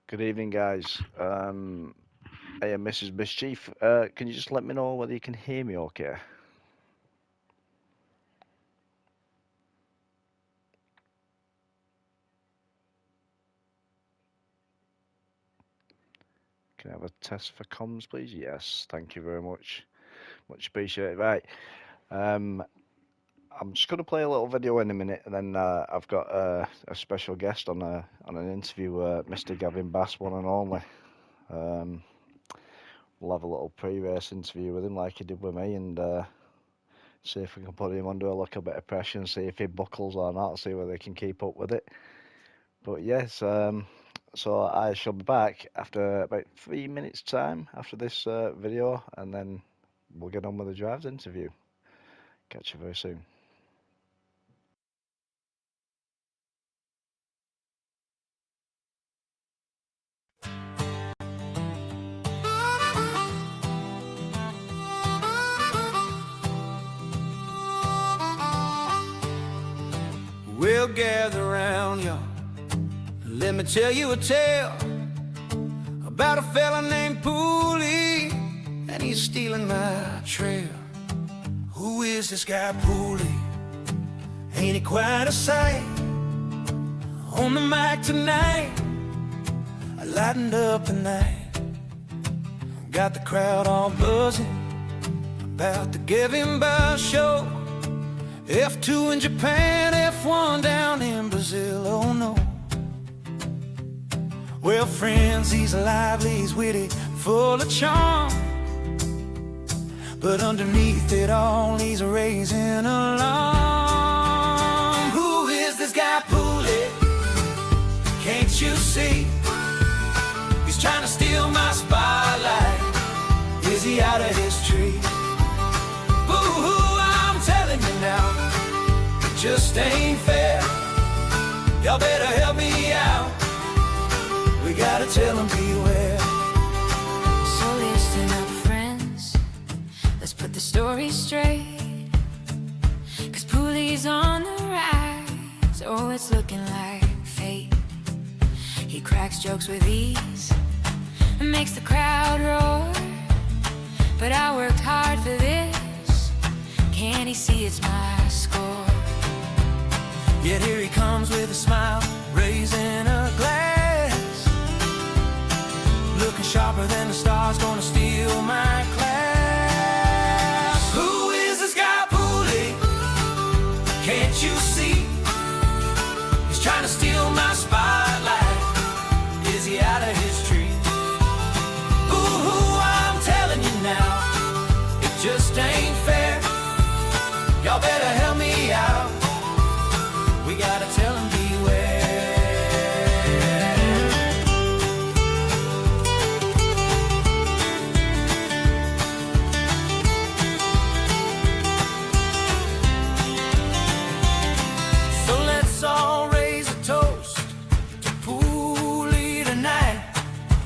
Good evening, guys. Hey, Mrs. Mischief. Can you just let me know whether you can hear me okay? Can I have a test for comms, please? Yes, thank you very much. Much appreciated. Right. Um, I'm just going to play a little video in a minute, and then I've got a special guest on an interview, Mr. Gavin Bass, one and only. Um, we'll have a little pre-race interview with him, like he did with me, and see if we can put him under a little bit of pressure and see if he buckles or not, see whether he can keep up with it. But yes, so I shall be back after about 3 minutes time after this video, and then we'll get on with the drives interview. Catch you very soon. We'll gather around, y'all. Let me tell you a tale about a fella named Pooley, and he's stealing my trail. Who is this guy Pooley? Ain't he quite a sight? On the mic tonight, I lightened up the night, got the crowd all buzzing about the Gavin Bass show. F2 in Japan, F1 down in Brazil, oh no. Well, friends, he's lively, he's witty, full of charm, but underneath it all, he's raising alarm. Who is this guy Pooley? Can't you see? He's trying to steal my spotlight. Is he out of his tree? Boo-hoo, I'm telling you now, it just ain't fair. Y'all better help me out. We gotta tell him beware. So listen up, friends, let's put the story straight. Cause Pooley's on the rise, oh, it's looking like fate. He cracks jokes with ease and makes the crowd roar. But I worked hard for this, can't he see it's my score? Yet here he comes with a smile, raising a glass, looking sharper than the stars, gonna steal my class. Who is this guy Pooley? Can't you see? He's trying to steal my spotlight. Is he out of his tree? Ooh, I'm telling you now, it just ain't fair. Y'all better help me out. We gotta tell him beware. So let's all raise a toast to Pooley tonight.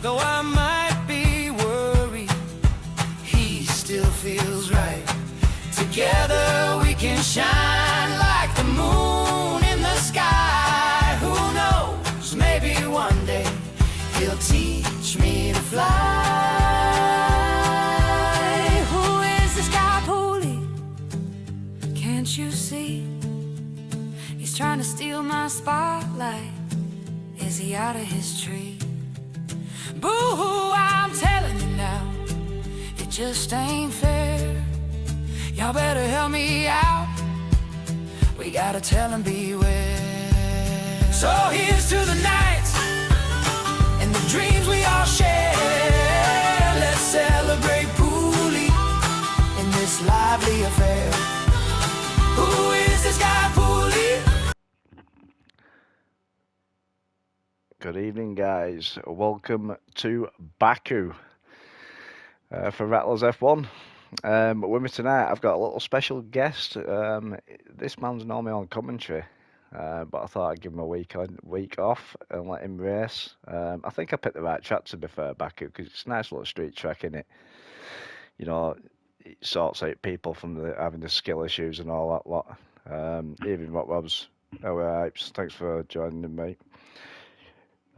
Though I might be worried, he still feels right. Together we can shine like the moon in the sky. Who knows, maybe one day he'll teach me to fly. Who is this guy Pooley? Can't you see? He's trying to steal my spotlight. Is he out of his tree? Boo-hoo, I'm telling you now, it just ain't fair. Y'all better help me out. We gotta tell him beware. So here's to the nights and the dreams we all share. Let's celebrate Pooley in this lively affair. Who is this guy Pooley? Good evening, guys. Welcome to Baku for Rattlers F1. With me tonight, I've got a little special guest. This man's normally on commentary, but I thought I'd give him a week off and let him race. I think I picked the right track, to be fair, Baku, because it's a nice little street track, innit? You know, it sorts out people from having the skill issues and all that lot. Even Rob Rob's, alright, thanks for joining me, mate.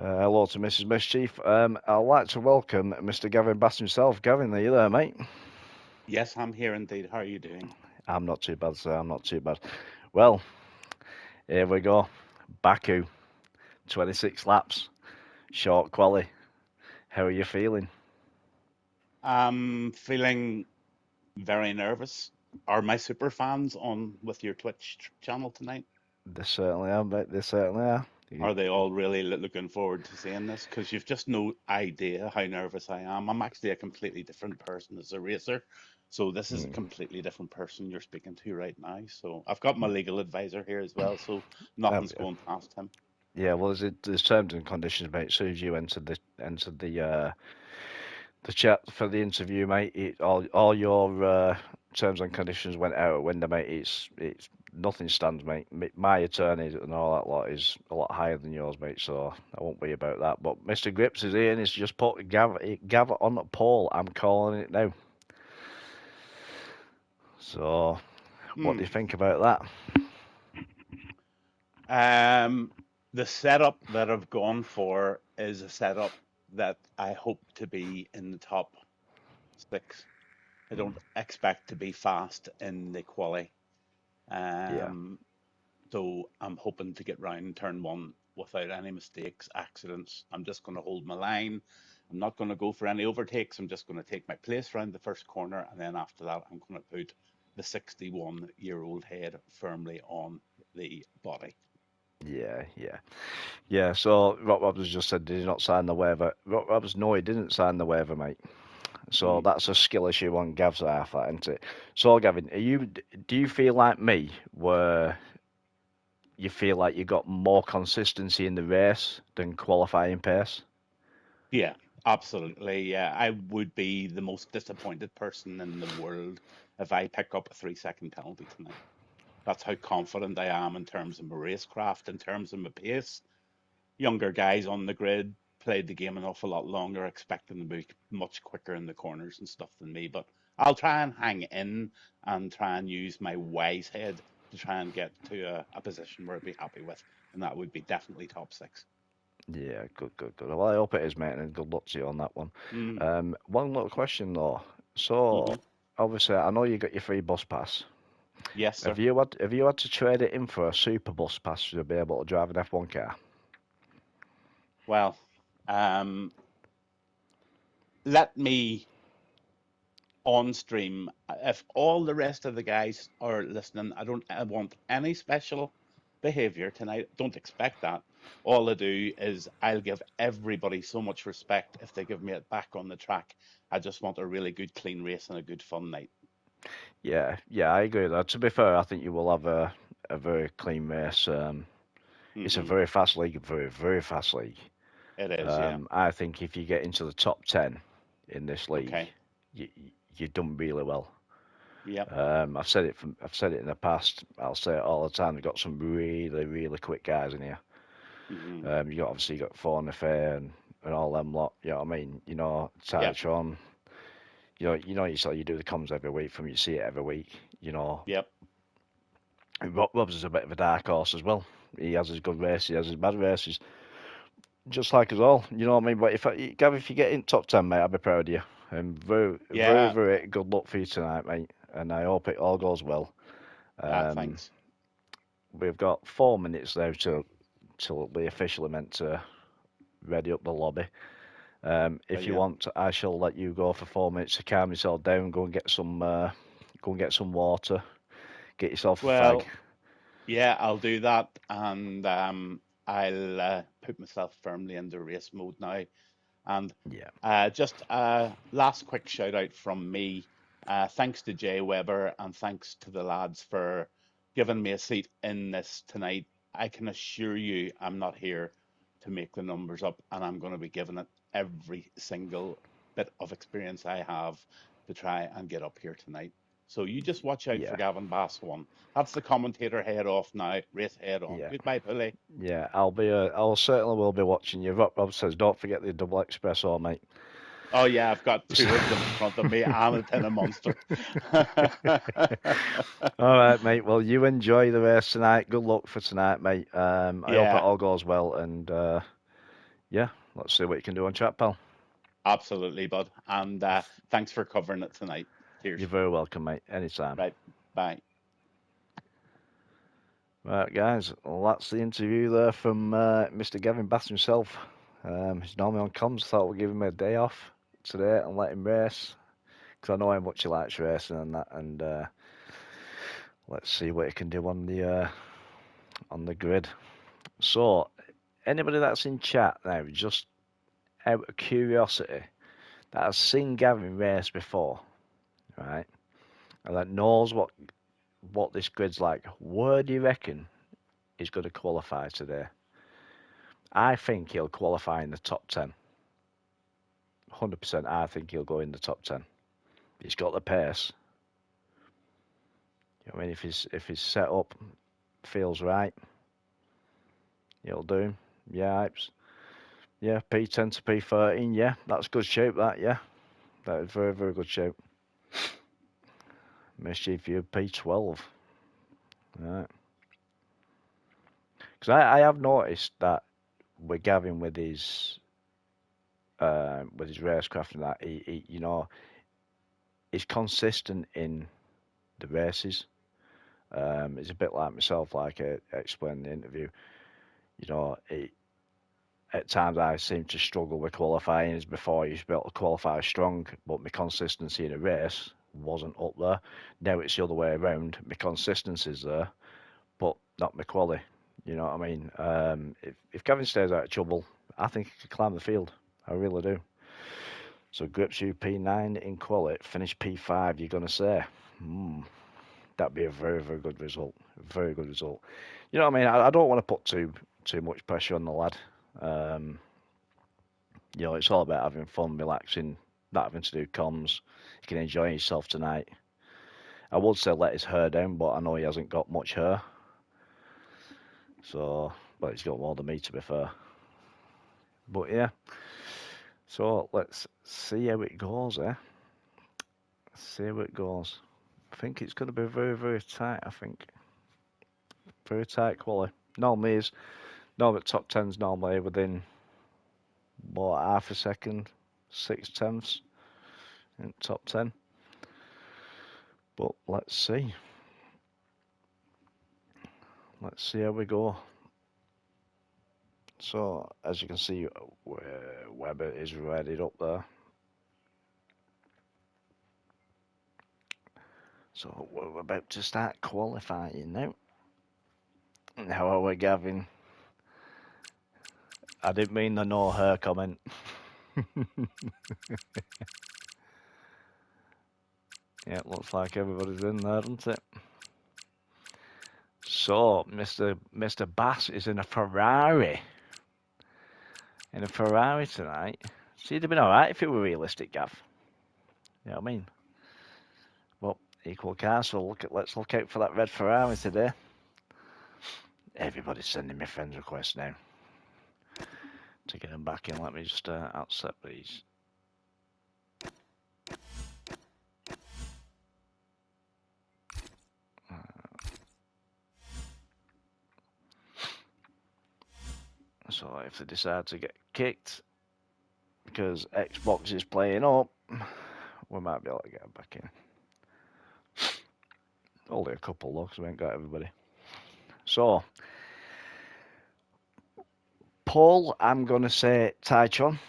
Hello to Mrs. Mischief. I'd like to welcome Mr. Gavin Bass himself. Gavin, are you there, mate? Yes, I'm here indeed. How are you doing? I'm not too bad, sir. I'm not too bad. Well, here we go. Baku, 26 laps, short quali. How are you feeling? I'm feeling very nervous. Are my super fans on with your Twitch channel tonight? They certainly are, mate. They certainly are. Are they all really looking forward to seeing this? Because you've just no idea how nervous I am. I'm actually a completely different person as a racer. So this is a Mm, completely different person you're speaking to right now. So I've got my legal advisor here as well, so have nothing's you? going past him. Yeah, well, there's terms and conditions, mate. As soon as you entered the chat for the interview, mate, all your terms and conditions went out a window, mate. It's nothing stands, mate. My attorney and all that lot is a lot higher than yours, mate. So I won't worry about that. But Mr. Grips is here and he's just put Gav on the poll. I'm calling it now. So what do Hmm. you think about that? The setup that I've gone for is a setup that I hope to be in the top six. I don't expect to be fast in the quali. Yeah, Um, so I'm hoping to get round turn one without any mistakes, accidents. I'm just going to hold my line. I'm not going to go for any overtakes. I'm just going to take my place round the first corner, and then after that, I'm going to put the 61-year-old head firmly on the body. yeah. So Rock Roberts just said, did he not sign the waiver? Rock Roberts, no, he didn't sign the waiver, mate. So Mm, that's a skill issue on Gav's half, that, isn't it? So, Gavin, do you feel like me, where you feel like you got more consistency in the race than qualifying pace? yeah, absolutely. Yeah, I would be the most disappointed person in the world if I pick up a 3-second penalty tonight. That's how confident I am in terms of my racecraft, in terms of my pace. Younger guys on the grid played the game an awful lot longer, expecting to be much quicker in the corners and stuff than me. But I'll try and hang in and try and use my wise head to try and get to a position where I'd be happy with, and that would be definitely top six. Yeah, good. Well, I hope it is, mate, and good luck to you on that one. Mm, One little question though. So, hmm. obviously, I know you got your free bus pass. Yes, sir. Have you had to trade it in for a super bus pass to be able to drive an F1 car? Well, um, let me on stream. If all the rest of the guys are listening, I want any special behavior tonight. Don't expect that. All I do is I'll give everybody so much respect if they give me it back on the track. I just want a really good, clean race and a good fun night. Yeah, I agree with that. To be fair, I think you will have a very clean race. It's a Hmm. very fast league, very fast league. It is, yeah. I think if you get into the top 10 in this league, Okay. you, you've done really well. Yep. I've said it in the past. I'll say it all the time. We've got some really quick guys in here. Hmm. You got Fauna Fair and all them lot. You know what I mean? You know, Yep. Titatron. You do the comms every week from you see it every week. You know, Yep. Rob's is a bit of a dark horse as well. He has his good races, he has his bad races, just like us all. You know what I mean? But Gav, if you get in top 10, mate, I'll be proud of you. And Yeah. very good luck for you tonight, mate. And I hope it all goes well. Um, Thanks. we've got 4 minutes now till we officially meant to ready up the lobby. If you Brilliant. want, I shall let you go for 4 minutes to calm yourself down. Go and get some water. Get yourself a fag. Well, yeah, I'll do that, and I'll put myself firmly into race mode now. And Yeah, just a last quick shout out from me. Thanks to Jay Weber and thanks to the lads for giving me a seat in this tonight. I can assure you I'm not here to make the numbers up, and I'm going to be giving it every single bit of experience I have to try and get up here tonight. So you just watch out for yeah, Gavin Bass one. That's the commentator head off now. Race head on. yeah. Goodbye, Pulley. Yeah, I'll certainly will be watching you. Rob says, don't forget the double espresso, mate. Oh yeah, I've got two of them in front of me and a tin of Monster. All right, mate. Well, you enjoy the race tonight. Good luck for tonight, mate. I hope it Yeah, all goes well, and yeah, let's see what you can do on chat, pal. Absolutely, bud. And thanks for covering it tonight. You're Cheers. very welcome, mate. Anytime. Right. Bye. Right, guys, well, that's the interview there from Mr. Gavin Bass himself. He's normally on comms. Thought we'd give him a day off today and let him race, because I know how much he likes racing and that. And let's see what he can do on the grid. So, anybody that's in chat now, just out of curiosity, that has seen Gavin race before, right, and that knows what this grid's like, where do you reckon he's going to qualify today? I think he'll qualify in the top 10. 100%, I think he'll go in the top 10. He's got the pace. I mean, if his setup feels right, he'll do him. Yeah, yeah, P10 to P13, yeah, that's good shape, that, yeah. That is very, very good shape. Mischief, you P12. Right. Because I have noticed that with Gavin with his racecraft and that, he he's consistent in the races. He's a bit like myself, like I explained in the interview. At times I seem to struggle with qualifying. As before, I used to be able to qualify strong, but my consistency in a race wasn't up there. Now it's the other way around. My consistency's there, but not my quality. You know what I mean? If Gavin stays out of trouble, I think he could climb the field. I really do. So grips you P9 in quality, finish P5, you're going to say, that'd be a very, very good result. Very good result. You know what I mean? I don't want to put too much pressure on the lad. It's all about having fun, relaxing, not having to do comms. You can enjoy yourself tonight. I would say let his hair down, but I know he hasn't got much hair. So, but he's got more than me, to be fair. But yeah. So let's see how it goes, eh? See how it goes. I think it's going to be very, very tight, I think. Very tight quality. Normally top 10's normally within, half a second, 6/10 in top 10. But let's see. Let's see how we go. So, as you can see, Webber is readied up there. So, we're about to start qualifying now. How are we, Gavin? I didn't mean the no hair comment. Yeah, it looks like everybody's in there, doesn't it? So, Mr. Bass is in a Ferrari. In a Ferrari tonight. See, it'd have been alright if it were realistic, Gav. You know what I mean? Well, equal cars, so let's look out for that red Ferrari today. Everybody's sending me friends requests now. To get them back in, let me just accept these. So if they decide to get kicked because Xbox is playing up, we might be able to get them back in. Only a couple though, because we ain't got everybody. So, Paul, I'm going to say Taichon.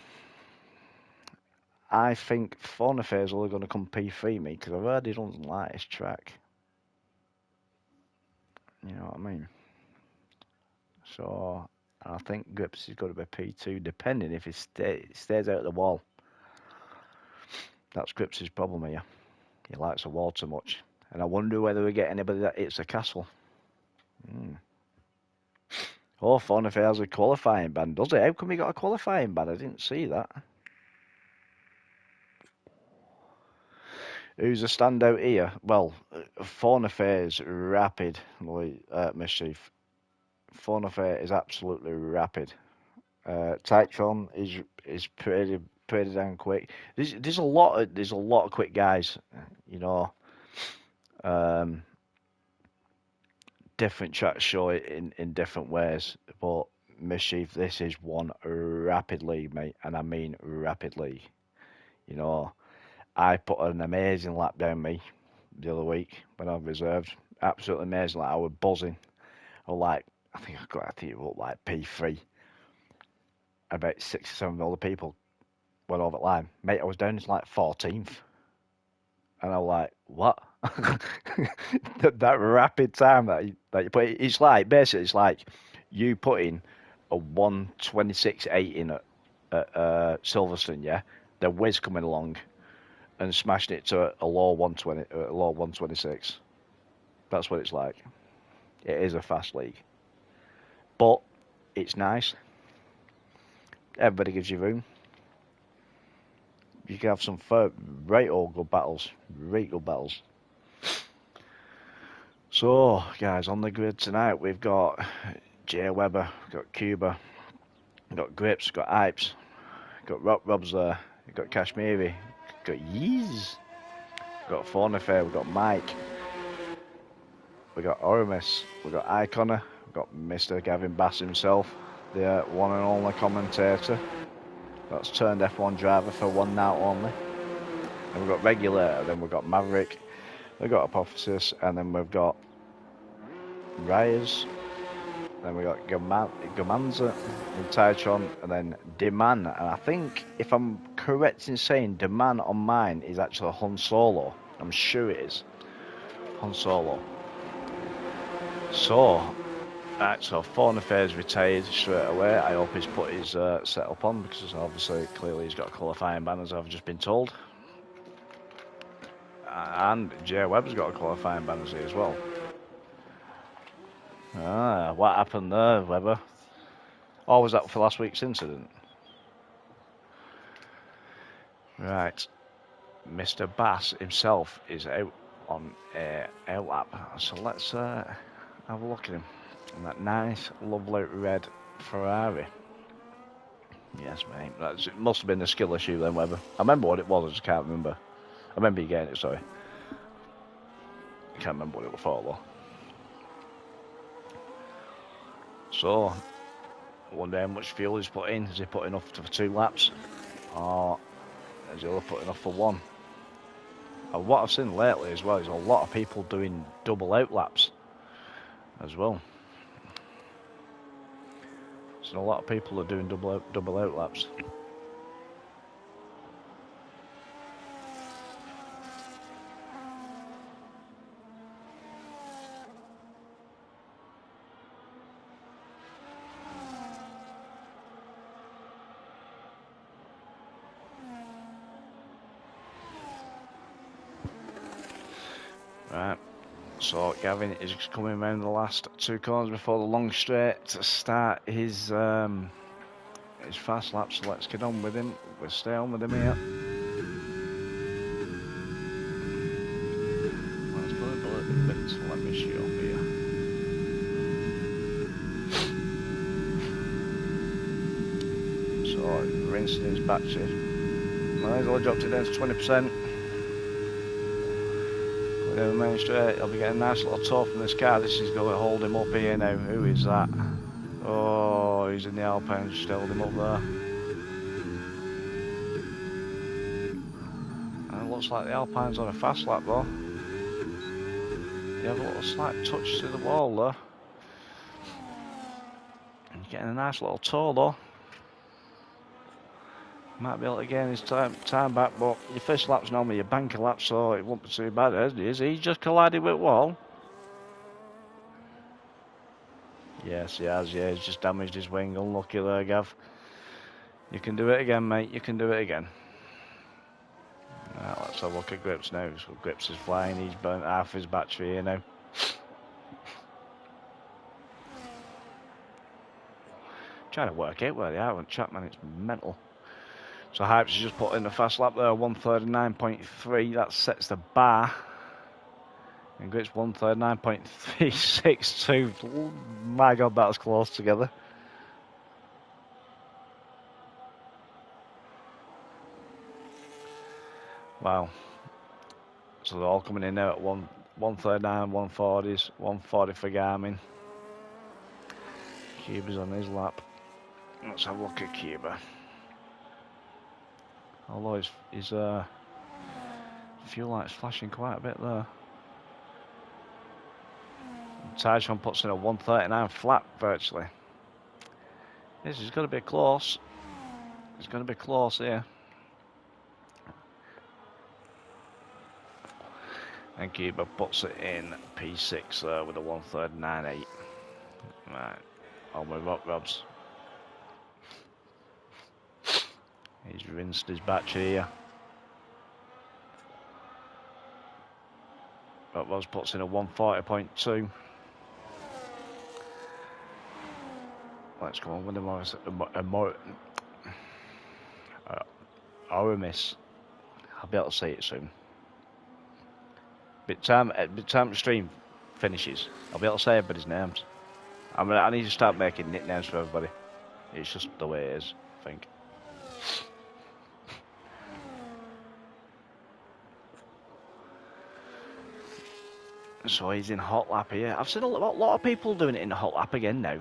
I think Fornafair is only going to come P3 me, because I've heard he doesn't like his track. You know what I mean? So, I think Grips is going to be P2, depending if he stays out of the wall. That's Grips' problem here. He likes the wall too much. And I wonder whether we get anybody that hits the castle. Oh, Fornafair has a qualifying ban, does it? How come he got a qualifying ban? I didn't see that. Who's a standout here? Well, Fornafair is rapid, Mischief. Fornafair is absolutely rapid. Taichon is pretty damn quick. There's a lot of quick guys, you know. Different tracks show it in different ways, but mischief. This is one rapidly, mate, and I mean rapidly. You know, I put an amazing lap down me the other week when I reserved. Absolutely amazing. Like, I was buzzing. I was like, I think it was like P3. About 6 or 7 other people went over the line. Mate, I was down to like 14th. And I was like, what? that rapid time that you put, it's like, basically, it's like you putting a 1:26.8 in at Silverstone, yeah? The whiz coming along and smashing it to a low 120, a low 1:26. That's what it's like. It is a fast league. But it's nice. Everybody gives you room. You can have some right old good battles. Right good battles. So, guys, on the grid tonight, we've got Jay Webber, we've got Cuba, we've got Grips, we've got Ipes, we've got Rob's there, we've got Kashmiri, we've got Yeez, we've got Fornifair, we've got Mike, we've got Oramis, we've got Iconnor, we've got Mr. Gavin Bass himself, the one and only commentator. That's turned F1 driver for one night only. And we've got Regulator, then we've got Maverick, we've got Apotheosis, and then we've got Ryers, then we got Gamanza and Titron, and then Deman. And I think, if I'm correct in saying, Deman on mine is actually Han Solo. I'm sure it is Han Solo. So, so Fornifair's retired straight away. I hope he's put his setup on, because obviously, clearly he's got qualifying ban, as I've just been told. And Jay Webb's got a qualifying ban as well. What happened there, Webber? Or was that for last week's incident? Right. Mr. Bass himself is out on a lap. So let's have a look at him. And that nice, lovely red Ferrari. Yes, mate. It must have been a skill issue then, Webber. I remember what it was, I just can't remember. I remember you getting it, sorry. I can't remember what it was for, though. So, I wonder how much fuel he's put in. Has he put enough for 2 laps? Or has he only put enough for 1? And what I've seen lately as well is a lot of people doing double out laps as well. So a lot of people are doing double out laps. Right, so Gavin is coming around the last 2 corners before the long straight to start his fast lap. So let's get on with him. We'll stay on with him here. Let's put a little bit. Let me show up here. So rinsing his battery. Well, he's only dropped it down to 20%. Down the main straight, he'll be getting a nice little tow from this car. This is going to hold him up here now. Who is that? Oh, he's in the Alpine, just held him up there. And it looks like the Alpine's on a fast lap though. They have a little slight touch to the wall there. He's getting a nice little tow though. Might be able to gain his time back, but your first lap's normally your banker lap, so it won't be too bad, is he? He's just collided with wall. Yes, he has, yeah, he's just damaged his wing. Unlucky there, Gav. You can do it again, mate, you can do it again. Right, let's have a look at Grips now. So Grips is flying, he's burnt half his battery here now. Trying to work out where they are on Chapman, it's mental. So Hypes has just put in a fast lap there, 139.3. That sets the bar. And Grips 139.362. My God, that was close together. Wow. So they're all coming in now at 139, 140s, 140 for Garmin. Cuba's on his lap. Let's have a look at Cuba. Although his fuel light's flashing quite a bit there. Taichung puts in a 139 flat virtually. This is going to be close. It's going to be close here. And Cuba puts it in P6 there with a 139.8. Right, on with up, Robs. He's rinsed his battery here. Robs puts in a 140.2. Let's go on with Aramis. I'll be able to say it soon. Bit time the stream finishes, I'll be able to say everybody's names. I need to start making nicknames for everybody. It's just the way it is, I think. So he's in hot lap here. I've seen a lot of people doing it in the hot lap again now.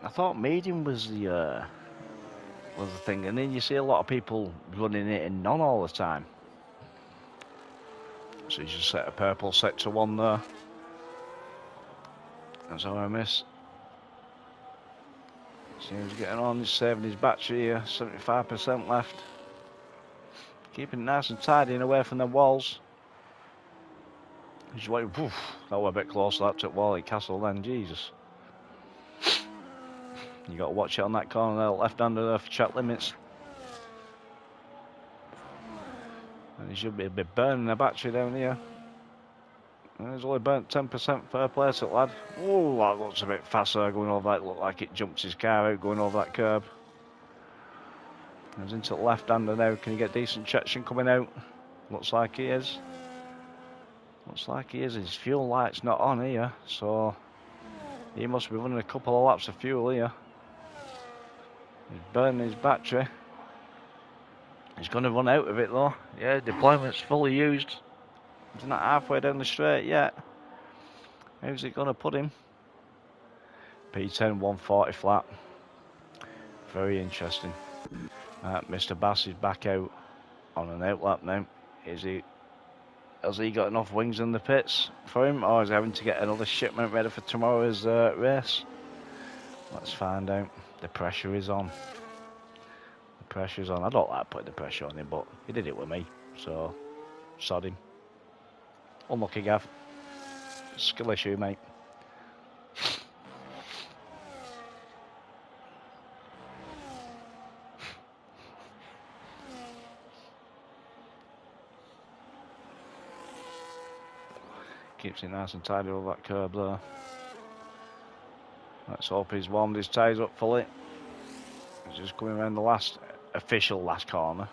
I thought medium was the thing, and then you see a lot of people running it in none all the time. So he's just set a purple set to 1 there. That's how I miss. Seems getting on, he's saving his battery here, 75% left. Keeping it nice and tidy and away from the walls. He's like, poof, that was a bit close to that took Wally Castle then, Jesus. You got to watch it on that corner there, left-hander there for track limits. And he should be burning the battery down here. And he's only burnt 10%, fair play to the lad. Oh, that looks a bit faster going over that. Looked like it jumps his car out going over that curb. He's into the left-hander now. Can he get decent traction coming out? Looks like he is. Looks like he is. His fuel light's not on here, so he must be running a couple of laps of fuel here. He's burning his battery. He's going to run out of it though. Yeah, deployment's fully used. He's not halfway down the straight yet. How's it going to put him? P10 140 flat. Very interesting. Mr. Bass is back out on an outlap now. Has he got enough wings in the pits for him, or is he having to get another shipment ready for tomorrow's race? Let's find out. The pressure is on. The pressure's on. I don't like putting the pressure on him, but he did it with me, so sod him. Unlucky, Gav. Skill issue, mate. Keeps it nice and tidy over that curb there. Let's hope he's warmed his tyres up fully. He's just coming around the official last corner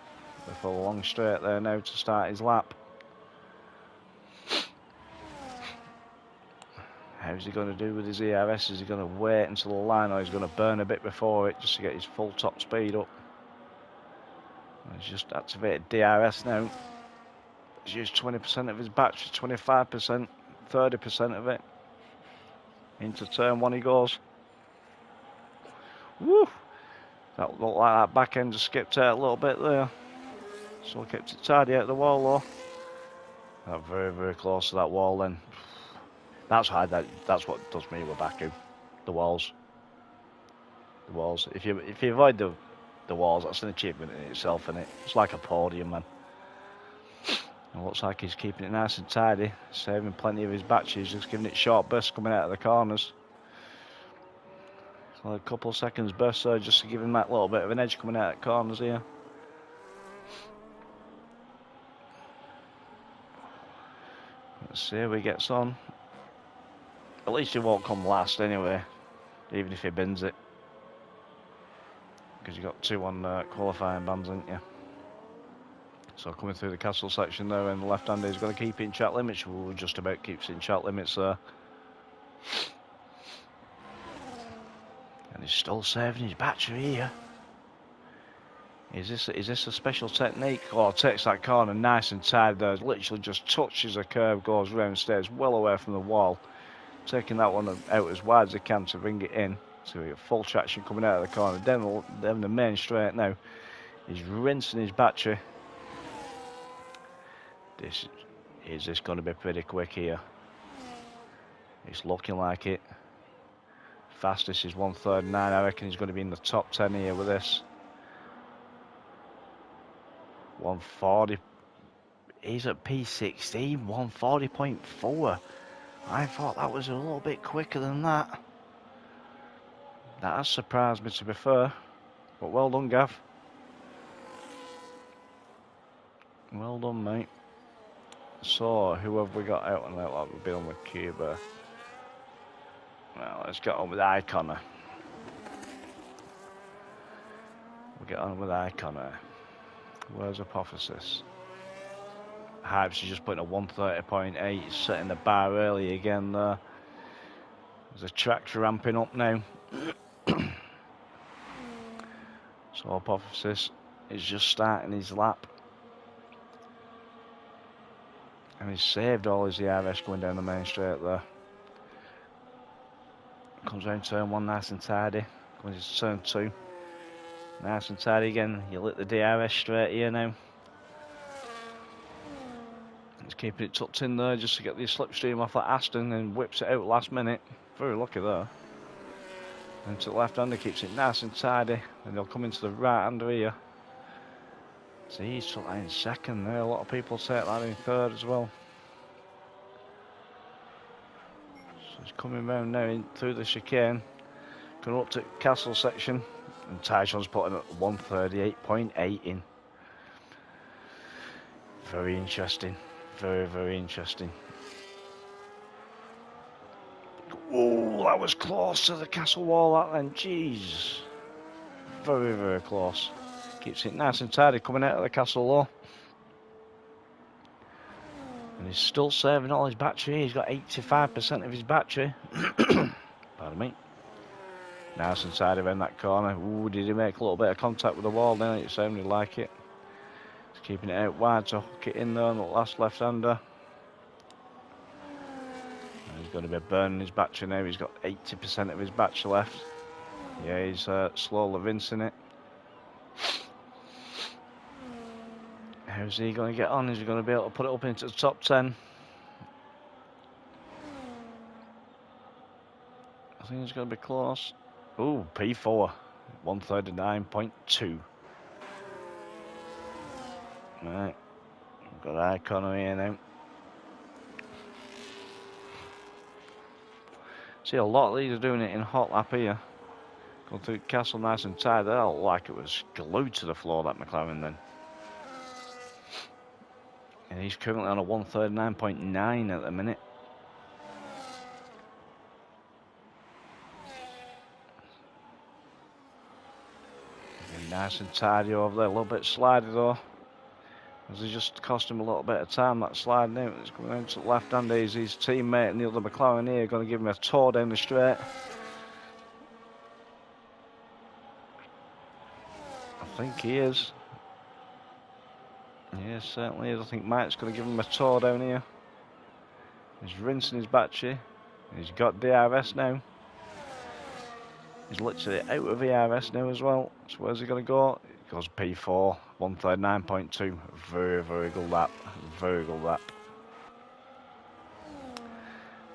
before the long straight there now to start his lap. How's he going to do with his ERS? Is he going to wait until the line, or he's going to burn a bit before it just to get his full top speed up? He's just activated DRS now. He's used 20% of his battery, 25%, 30% of it. Into turn 1 he goes. Woo! That looked like that back end just skipped out a little bit there. So kept it tidy out of the wall though. That very, very close to that wall then. That's what does me with Baku. The walls. The walls. If you avoid the walls, that's an achievement in itself, isn't it? It's like a podium, man. It looks like he's keeping it nice and tidy, saving plenty of his batteries, just giving it short bursts coming out of the corners. So a couple of seconds burst there just to give him that little bit of an edge coming out of the corners here. Let's see how he gets on. At least he won't come last anyway, even if he bins it. Because you got 2 on qualifying bands, haven't you? So coming through the castle section there, and the left-hander is going to keep it in track limits. Ooh, just about keeps it in track limits there. And he's still saving his battery here. Is this a special technique? Oh, takes that corner nice and tight there. Literally just touches the curve, goes round, stays well away from the wall. Taking that one out as wide as he can to bring it in. So we got full traction coming out of the corner. Down the main straight now. He's rinsing his battery. Is this going to be pretty quick here? It's looking like it. Fastest is 139. I reckon he's going to be in the top 10 here with this. 140. He's at P16, 140.4. I thought that was a little bit quicker than that. That has surprised me, to be fair. But well done, Gav. Well done, mate. So, who have we got out on that? Like we've been on with Cuba. Well, let's get on with Icona. We'll get on with Icona. Where's Apotheosis? Hypes is just putting a 130.8. He's setting the bar early again there. There's a track's ramping up now. So Apotheosis is just starting his lap. And he's saved all his ERS going down the main straight there. Comes round turn 1 nice and tidy. Comes into turn 2. Nice and tidy again. You lit the DRS straight here now. He's keeping it tucked in there just to get the slipstream off that Aston and whips it out last minute. Very lucky there. And to the left hander, keeps it nice and tidy. And they'll come into the right hander here. So he's took that in second there. A lot of people take that in third as well. So he's coming round now in through the chicane. Going up to Castle section. And Tyson's putting at 138.8 in. Very interesting. Very, very interesting. Oh, that was close to the castle wall, that then. Jeez. Very, very close. Keeps it nice and tidy coming out of the castle though. And he's still saving all his battery. He's got 85% of his battery. Pardon me. Nice and tidy around that corner. Ooh, did he make a little bit of contact with the wall then? It sounded like it. He's keeping it out wide to hook it in there on the last left-hander. He's going to be burning his battery now. He's got 80% of his battery left. Yeah, he's slowly rinsing it. How's he going to get on? Is he going to be able to put it up into the top 10? I think he's going to be close. Ooh, P4. 139.2. Right. We've got Icon here now. See, a lot of these are doing it in hot lap here. Going through Castle nice and tight. That looked like it was glued to the floor, that McLaren then. And he's currently on a 139.9 at the minute. Nice and tidy over there. A little bit slidey though. As it just cost him a little bit of time, that sliding out. It's coming into the left hand. He's his teammate and the other McLaren here going to give him a tour down the straight. I think he is. Yeah, certainly is. I think Mike's going to give him a tour down here. He's rinsing his battery. He's got DRS now. He's literally out of ERS now as well. So where's he going to go? He goes P4, 139.2. Very, very good lap. Very good lap.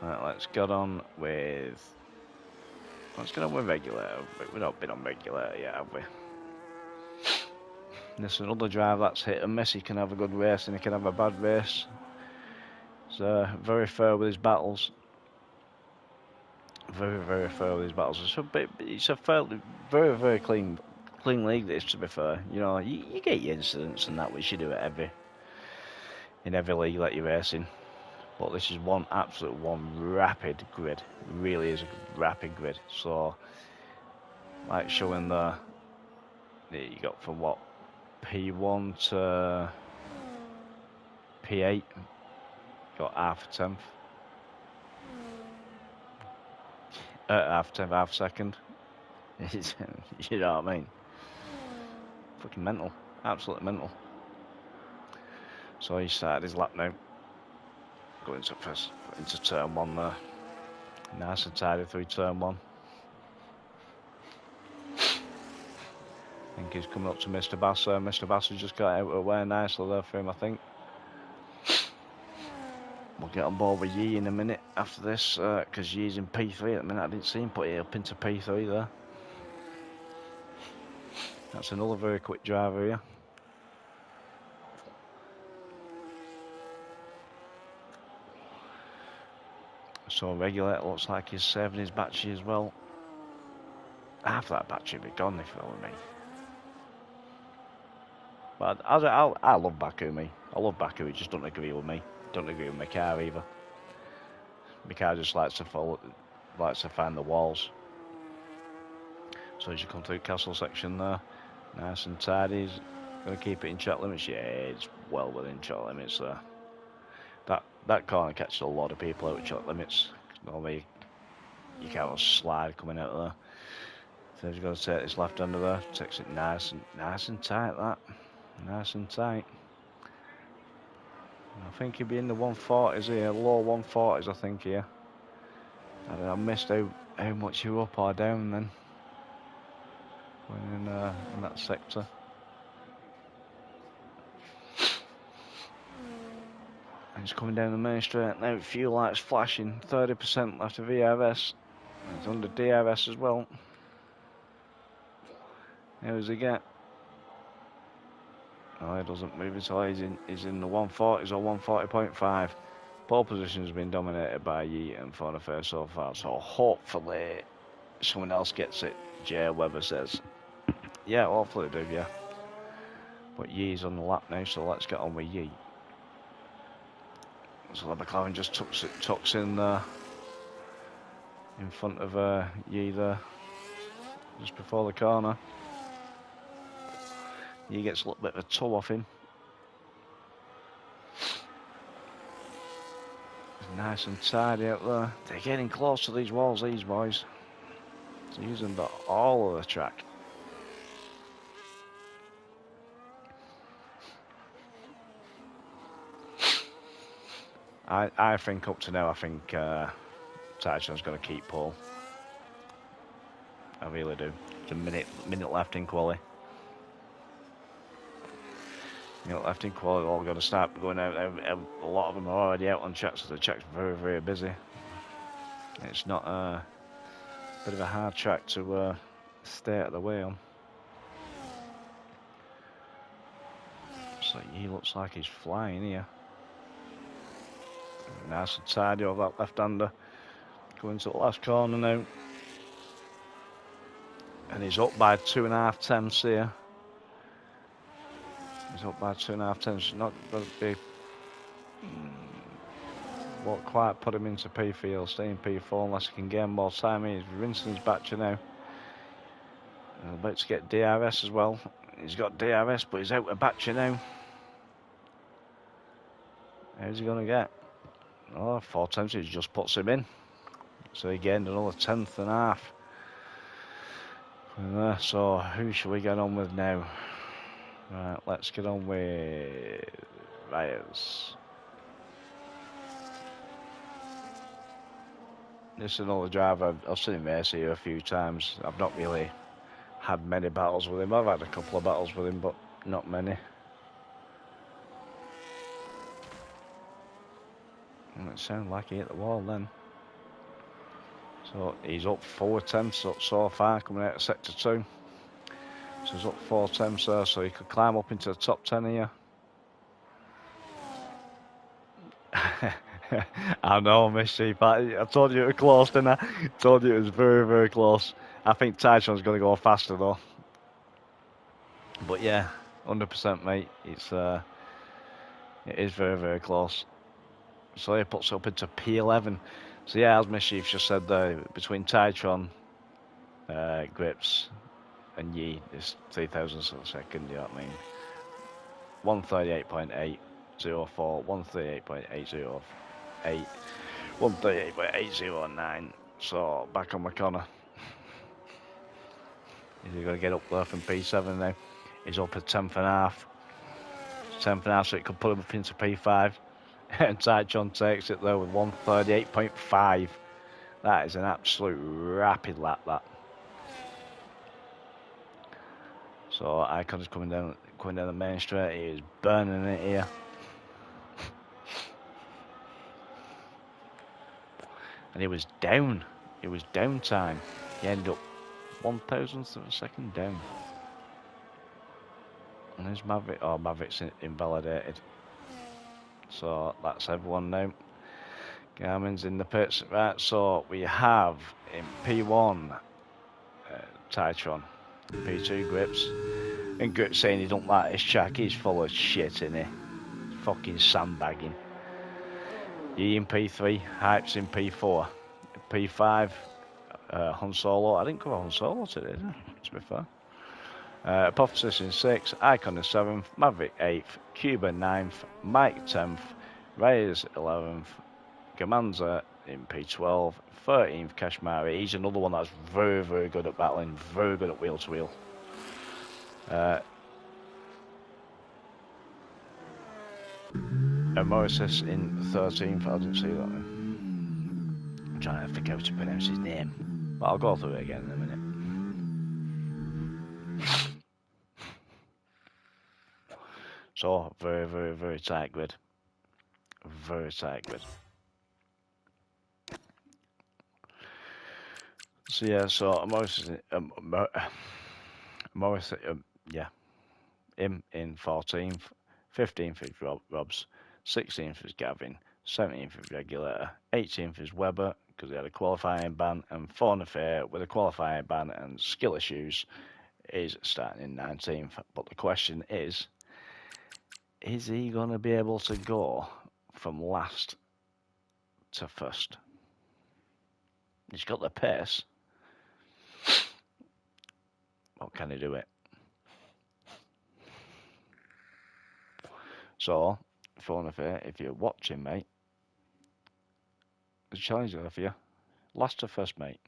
Right, let's get on with... Let's get on with regulator. We've not been on regulator yet, have we? This is another drive that's hit and miss. He can have a good race and he can have a bad race. He's very fair with his battles. Very, very fair with his battles. It's a fairly, very, very clean league. This, to be fair, you know, you get your incidents and that, which you do at in every league that you're racing. But this is one rapid grid. It really is a rapid grid. So, like showing there, you got from what P1 to P8, got half a tenth. Half a tenth, half a second. You know what I mean? Fucking mental. Absolutely mental. So he started his lap now. Going into turn 1 there. Nice and tidy through turn 1. I think he's coming up to Mr. Basser. Mr. Basser just got out of the way nicely there for him, I think. We'll get on board with Yi in a minute after this, because Yi's in P3 at the minute. I didn't see him put it up into P3 there. That's another very quick driver here. So Regulator looks like he's saving his battery as well. Half that battery would be gone if it were me. But I love Baku, me. I love Baku, he just don't agree with me. Don't agree with my car either. My car just likes to find the walls. So as you come through Castle section there, nice and tidy. He's going to keep it in track limits. Yeah, it's well within track limits there. That corner catches a lot of people out of track limits. Normally you can't have a slide coming out of there. So he's got to take this left hander there. Takes it nice and tight, that. Nice and tight. I think he'll be in the 140s here, low 140s I think here. I missed how much you were up or down then. Going in that sector. And he's coming down the main straight now, fuel lights flashing, 30% left of ERS. He's under DRS as well. How does he get? Oh, he doesn't move at all. He's in the 140s or 140.5. Pole position has been dominated by Yi and Fornafair so far, so hopefully someone else gets it. Jay Webber says. Yeah, hopefully they do, yeah. But Yi's on the lap now, so let's get on with Yi. So the McLaren just tucks in there in front of Yi there, just before the corner. Yi gets a little bit of a toe off him. Nice and tidy out there. They're getting close to these walls, these boys. They're using all of the track. I think up to now, I think Taichun's going to keep pole. I really do. It's a minute left in quali. Minute left in quali. All going to start going out. A lot of them are already out on track, so the track's very, very busy. It's not a bit of a hard track to stay out of the way on. So he looks like he's flying here. Nice and tidy over that left-hander. Going to the last corner now. And he's up by 2.5 tenths here. He's up by 2.5 tenths. Not going to be... won't quite put him into P3. He'll stay in P4 unless he can gain more time. He's rinsing his battery now. And about to get DRS as well. He's got DRS, but he's out of battery now. How's he going to get? Oh, 4 tenths, he just puts him in. So he gained another 1/10.5. So who should we get on with now? Right, let's get on with Ryers. This is another driver. I've seen him race here a few times. I've not really had many battles with him. I've had a couple of battles with him, but not many. And it sounded like he hit the wall then. So he's up 4 tenths so far coming out of sector 2. So he's up 4 tenths there, so he could climb up into the top 10 here. I know, Mischief. I told you it was close, didn't I? Told you it was very, very close. I think Taichun's going to go faster though. But yeah, 100%, mate. It is very, very close. So he puts it up into P11. So yeah, as Mischief just said there, between Taichun, Grips, and Yi, is 3,000 a second, you know what I mean? 138.804, 138.808, 138.809. So back on McConnor. Is he going to get up there from P7 now? He's up at 10.5. 10.5, so it could put him up into P5. And Taichun takes it there with 138.5. That is an absolute rapid lap, that. So Icon is coming down the main straight. He is burning it here. And he was down. It was down time. He ended up 1,000th of a second down. And there's Maverick. Oh, Maverick's invalidated. So that's everyone now. Garmin's in the pits. Right, so we have in P1 Titron, P2 Grips. And Grips saying he don't like his track. He's full of shit, isn't he? Fucking sandbagging. He in P3, Hype's in P4. P5, Han Solo. I didn't cover Han Solo today, did I? To be fair. Apotheosis in 6, Icon in 7th, Maverick 8th, Cuba 9th, Mike 10th, Reyes 11th, Gamanza in P12, 13th, Kashmiri. He's another one that's very, very good at battling, very good at wheel to wheel. Mauritius in 13th, I didn't see that one. I'm trying to think how to pronounce his name, but I'll go through it again in a minute. So, very, very, very tight grid. Very tight grid. So, yeah, so Morris, yeah, him in 14th, 15th is Robs, 16th is Gavin, 17th is Regulator, 18th is Webber, because he had a qualifying ban, and Fornafair with a qualifying ban and skill issues is starting in 19th. But the question is he going to be able to go from last to first? He's got the pace. Well, can he do it? So, Fornafair, if you're watching, mate, there's a challenge there for you. Last to first, mate.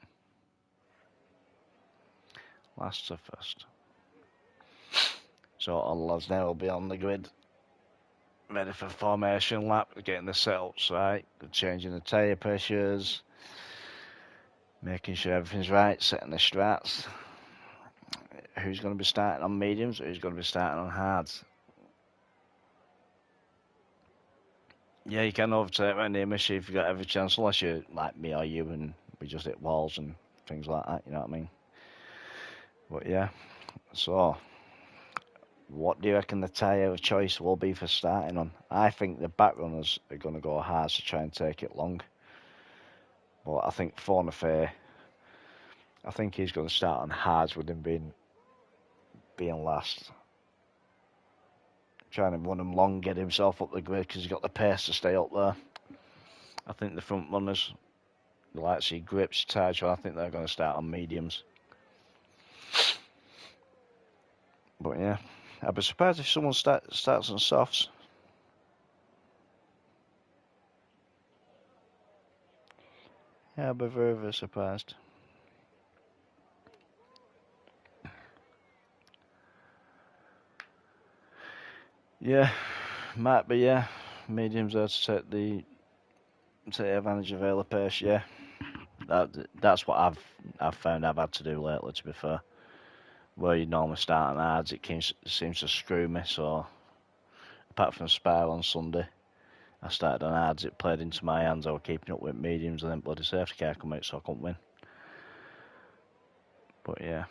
Last to first. So, all lads now will be on the grid, ready for formation lap, getting the setups right, changing the tyre pressures, making sure everything's right, setting the strats. Who's going to be starting on mediums, who's going to be starting on hards? Yeah, you can overtake around the Amishi if you've got every chance, unless you're like me or you and we just hit walls and things like that, you know what I mean? But yeah, so what do you reckon the tyre of choice will be for starting on? I think the back runners are going to go hard to try and take it long. But I think Fornafair, I think he's going to start on hards with him being last. Trying to run him long, get himself up the grid because he's got the pace to stay up there. I think the front runners, the likes of Grips, Titron, I think they're going to start on mediums. But yeah, I'd be surprised if someone starts on softs. Yeah, I'd be very, very surprised. Yeah, might be, yeah. Mediums there to take advantage of early pace, yeah. That's what I've found I've had to do lately, to be fair. Where you normally start on hards, it seems to screw me, so apart from Spire on Sunday, I started on hards, it played into my hands, I was keeping up with mediums, and then bloody safety car come out, so I couldn't win. But yeah.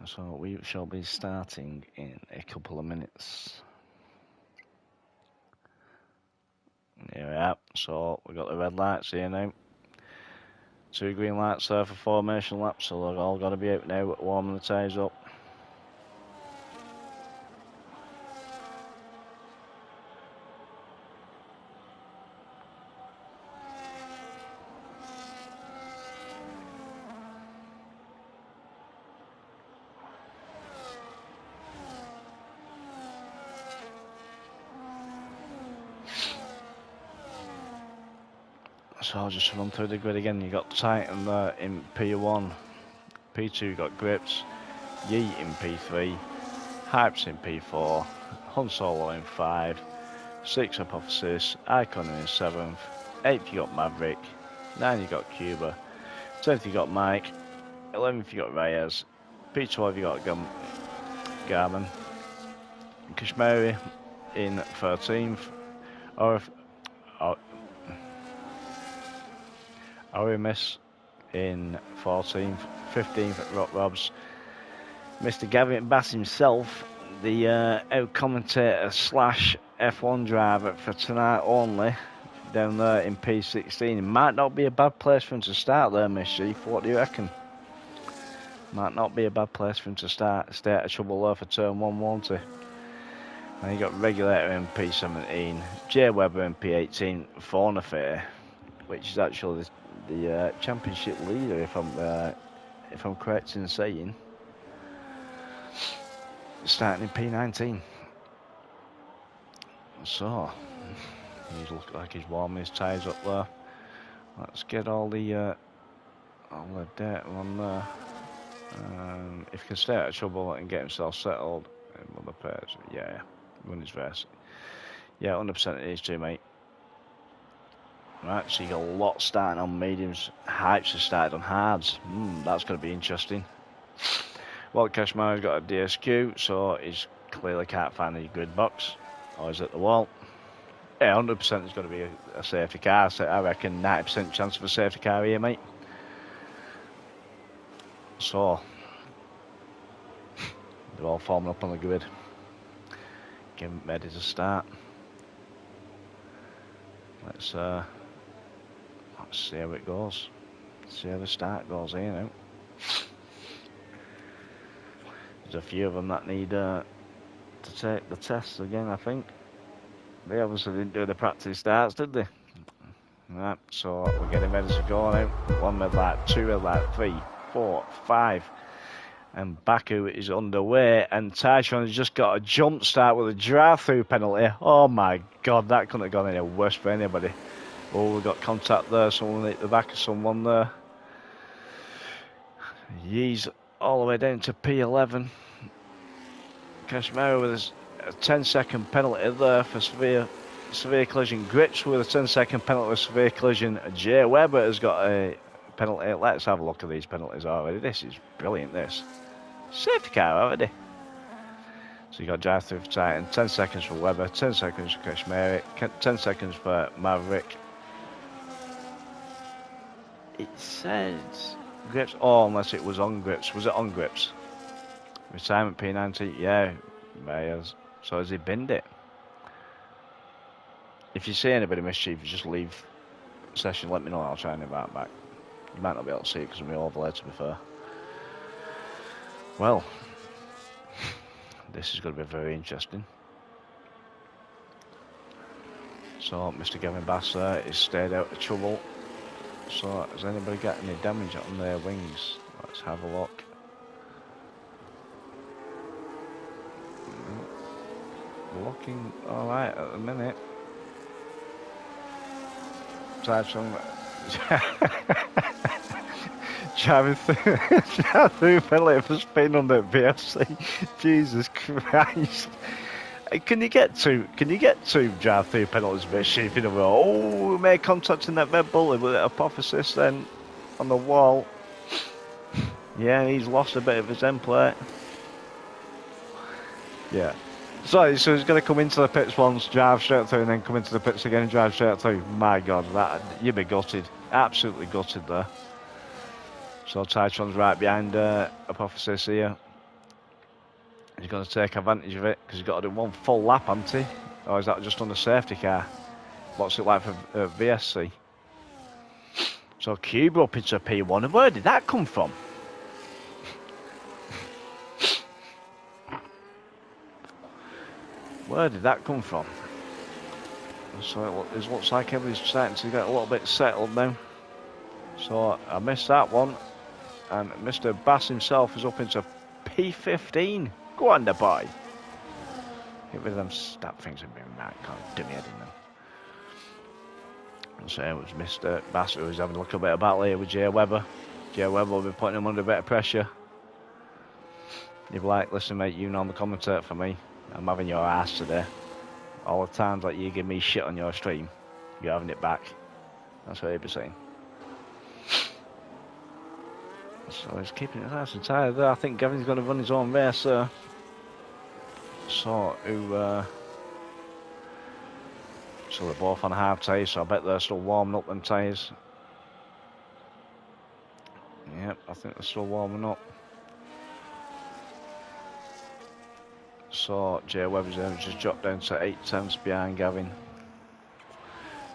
So we shall be starting in a couple of minutes. Here we are. So we got the red lights here now. 2 green lights there for formation laps, so they're all got to be out now, warming the tyres up. So I'll just run through the grid again. You got Titan there in P1, P2 you got Grips, Yeet in P3, Hypes in P4, Han Solo in 5, 6 Apotheosis, Icon in 7th, 8th you got Maverick, 9 you got Cuba, 10th you got Mike, 11th you got Reyes. P12 you got Garman. Kashmiri in 13th. Orimis in 14th. 15th at Rock Robs. Mr. Gavin Bass himself, the out commentator slash F1 driver for tonight only, down there in P16. It might not be a bad place for him to start there, Miss Chief. What do you reckon? Might not be a bad place for him to start. Stay out of trouble there for turn 1, won't he? And you got Regulator in P17, Jay Webber in P18, Fair, which is actually the championship leader, if I'm correct in saying. Starting in P19. So he's looking like he's warming his tyres up there. Let's get all the data on there. If he can stay out of trouble and get himself settled in one of the pairs, yeah, run his race. Yeah, 100% it is too, mate. Right, so you got a lot starting on mediums. Hypes have started on hards. That's going to be interesting. Well, Kashmir's got a DSQ, so he's clearly can't find the grid box. Or he's at the wall. Yeah, 100% is going to be a safety car. So I reckon 90% chance of a safety car here, mate. So, they're all forming up on the grid. Getting ready to start. Let's see how it goes. See how the start goes here now. There's a few of them that need to take the tests again, I think. They obviously didn't do the practice starts, did they? Right, so we're getting ready to go now. 1 red light, 2 red light, 3, 4, 5. And Baku is underway, and Tyshawn has just got a jump start with a drive-through penalty. Oh my God, that couldn't have gone any worse for anybody. Oh, we've got contact there, someone at the back of someone there. He's all the way down to P11. Kashmir with a 10-second penalty there for severe collision. Grips with a 10-second penalty for severe collision. Jay Webber has got a penalty. Let's have a look at these penalties already. This is brilliant, this. Safety car already. So you got drive through for Titan. 10 seconds for Webber. 10 seconds for Kashmir. 10 seconds for Maverick. It says grips. Oh, unless it was on grips. Was it on grips? Retirement P90. Yeah, Mayers. So has he binned it? If you see anybody mischief, just leave the session. Let me know. I'll try and invite back. You might not be able to see it because I'm overlaid, to be fair. Well, this is going to be very interesting. So Mr. Gavin Bass there is stayed out of trouble. So has anybody got any damage on their wings? Let's have a look. Looking alright at the minute. Driving through penalty for spin on the VFC. Jesus Christ. Can you get two drive through penalties a bit cheap in a row? Oh, we made contact in that Red Bull with an apophysis then on the wall. Yeah, he's lost a bit of his end plate. Yeah. So he's going to come into the pits once, drive straight through, and then come into the pits again and drive straight through. My God, that you'd be gutted. Absolutely gutted there. So Titron's right behind Apophysis here. He's going to take advantage of it because he's got to do one full lap, hasn't he? Or is that just on the safety car? What's it like for VSC? So Cuba up into P1. And where did that come from? Where did that come from? So it looks like everybody's starting to get a little bit settled now. So I missed that one. And Mr. Bass himself is up into P15. Go on, the boy. Get rid of them stat things and being right. Can't do me head in them. So it was Mr. Bass who was having a little bit of battle here with Jay Webber. Jay Webber will be putting him under a bit of pressure. You'd be like, listen, mate, you know I'm the commentator for me. I'm having your ass today. All the times like you give me shit on your stream, you're having it back. That's what he'd be saying. So he's keeping it nice and tight there. I think Gavin's going to run his own race. So they're both on hard tyres, so I bet they're still warming up them tyres. Yep, I think they're still warming up. So Jay Weber's just dropped down to 8 tenths behind Gavin.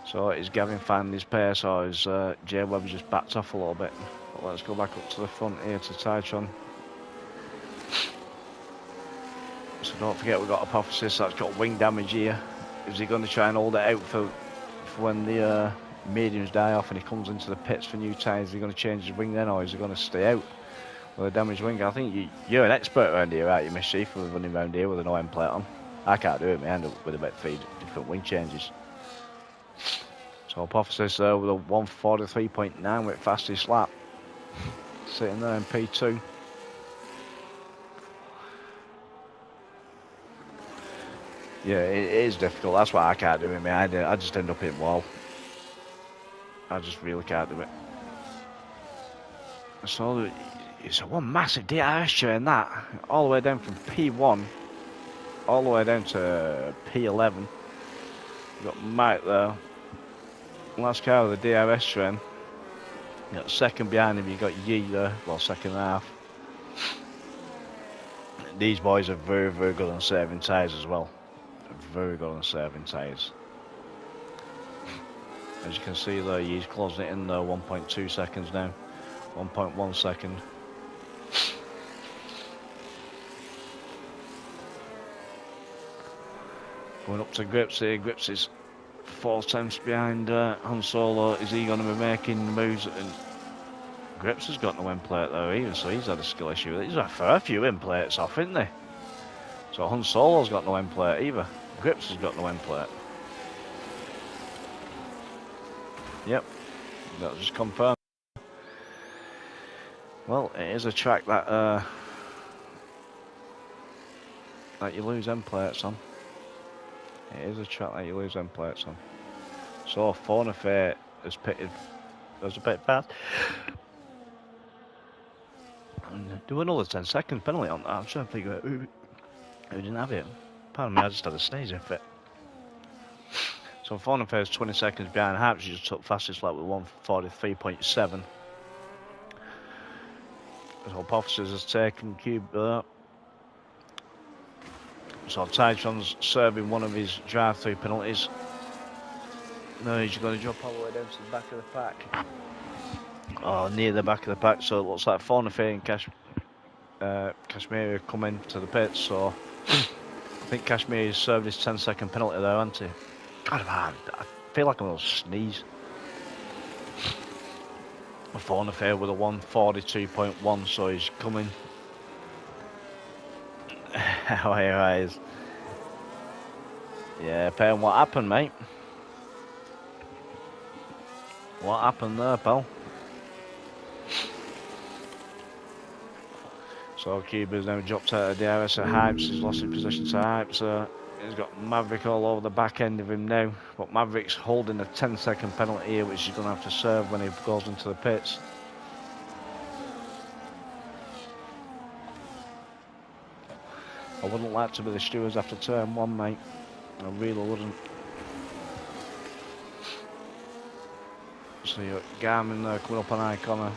So is Gavin finding his pace, or is Jay Webber just backed off a little bit? But let's go back up to the front here to Titron. So don't forget we've got Apotheosis that's got wing damage here. Is he going to try and hold it out for when the mediums die off and he comes into the pits for new tyres? Is he going to change his wing then, or is he going to stay out with a damaged wing? I think you're an expert around here, right? You Mischief, for running around here with an OM plate on. I can't do it, man. I end up with about 3 different wing changes. So Apotheosis there with a 143.9 with fastest lap. Sitting there in P2. Yeah, it is difficult. That's why I can't do it, man. I just end up hitting wall. I just really can't do it. So it's a one massive DRS train that. All the way down from P1 all the way down to P11. You've got Mike there. Last car with the DRS train. You got second behind him, you got Yi there, well, second half. These boys are very, very good on saving tyres as well. Very good on saving tyres. As you can see there, Yi's closing it in there, 1.2 seconds now. 1.1 second. Going up to Grips here. Grips is 4 tenths behind Han Solo. Is he going to be making moves? And Grips has got no end plate though either, so he's had a skill issue. He's had a fair few end plates off, isn't he? So Han Solo's got no end plate either. Grips has got no end plate. Yep, that was just confirmed. Well, it is a track that you lose end plates on. It is a track that you lose end plates on. So Fornafe has pitted. There's a bit fast. And do another 10-second penalty on that. I'm trying to figure out who didn't have it. Pardon me, I just had a sneezing fit. So Fornafe is 20 seconds behind. Harps just took fastest lap with 143.7. So Apotheosis has taken Cube there. So Titron's serving one of his drive-through penalties. No, he's going to drop all the way down to the back of the pack. Oh, near the back of the pack. So it looks like Fornafe and Kashmir come into the pits. So I think Kashmir served his 10-second penalty there, hasn't he? God, I feel like I'm going to sneeze. Fornafe with a 142.1, so he's coming. Oh, here he is. Yeah, Payne, what happened, mate? What happened there, pal? So Cuba's now dropped out of the DRS at Hypes. He's lost his position to Hypes. He's got Maverick all over the back end of him now. But Maverick's holding a 10-second penalty here, which he's going to have to serve when he goes into the pits. I wouldn't like to be the stewards after turn 1, mate. I really wouldn't. So you've got Garmin there coming up on Icona.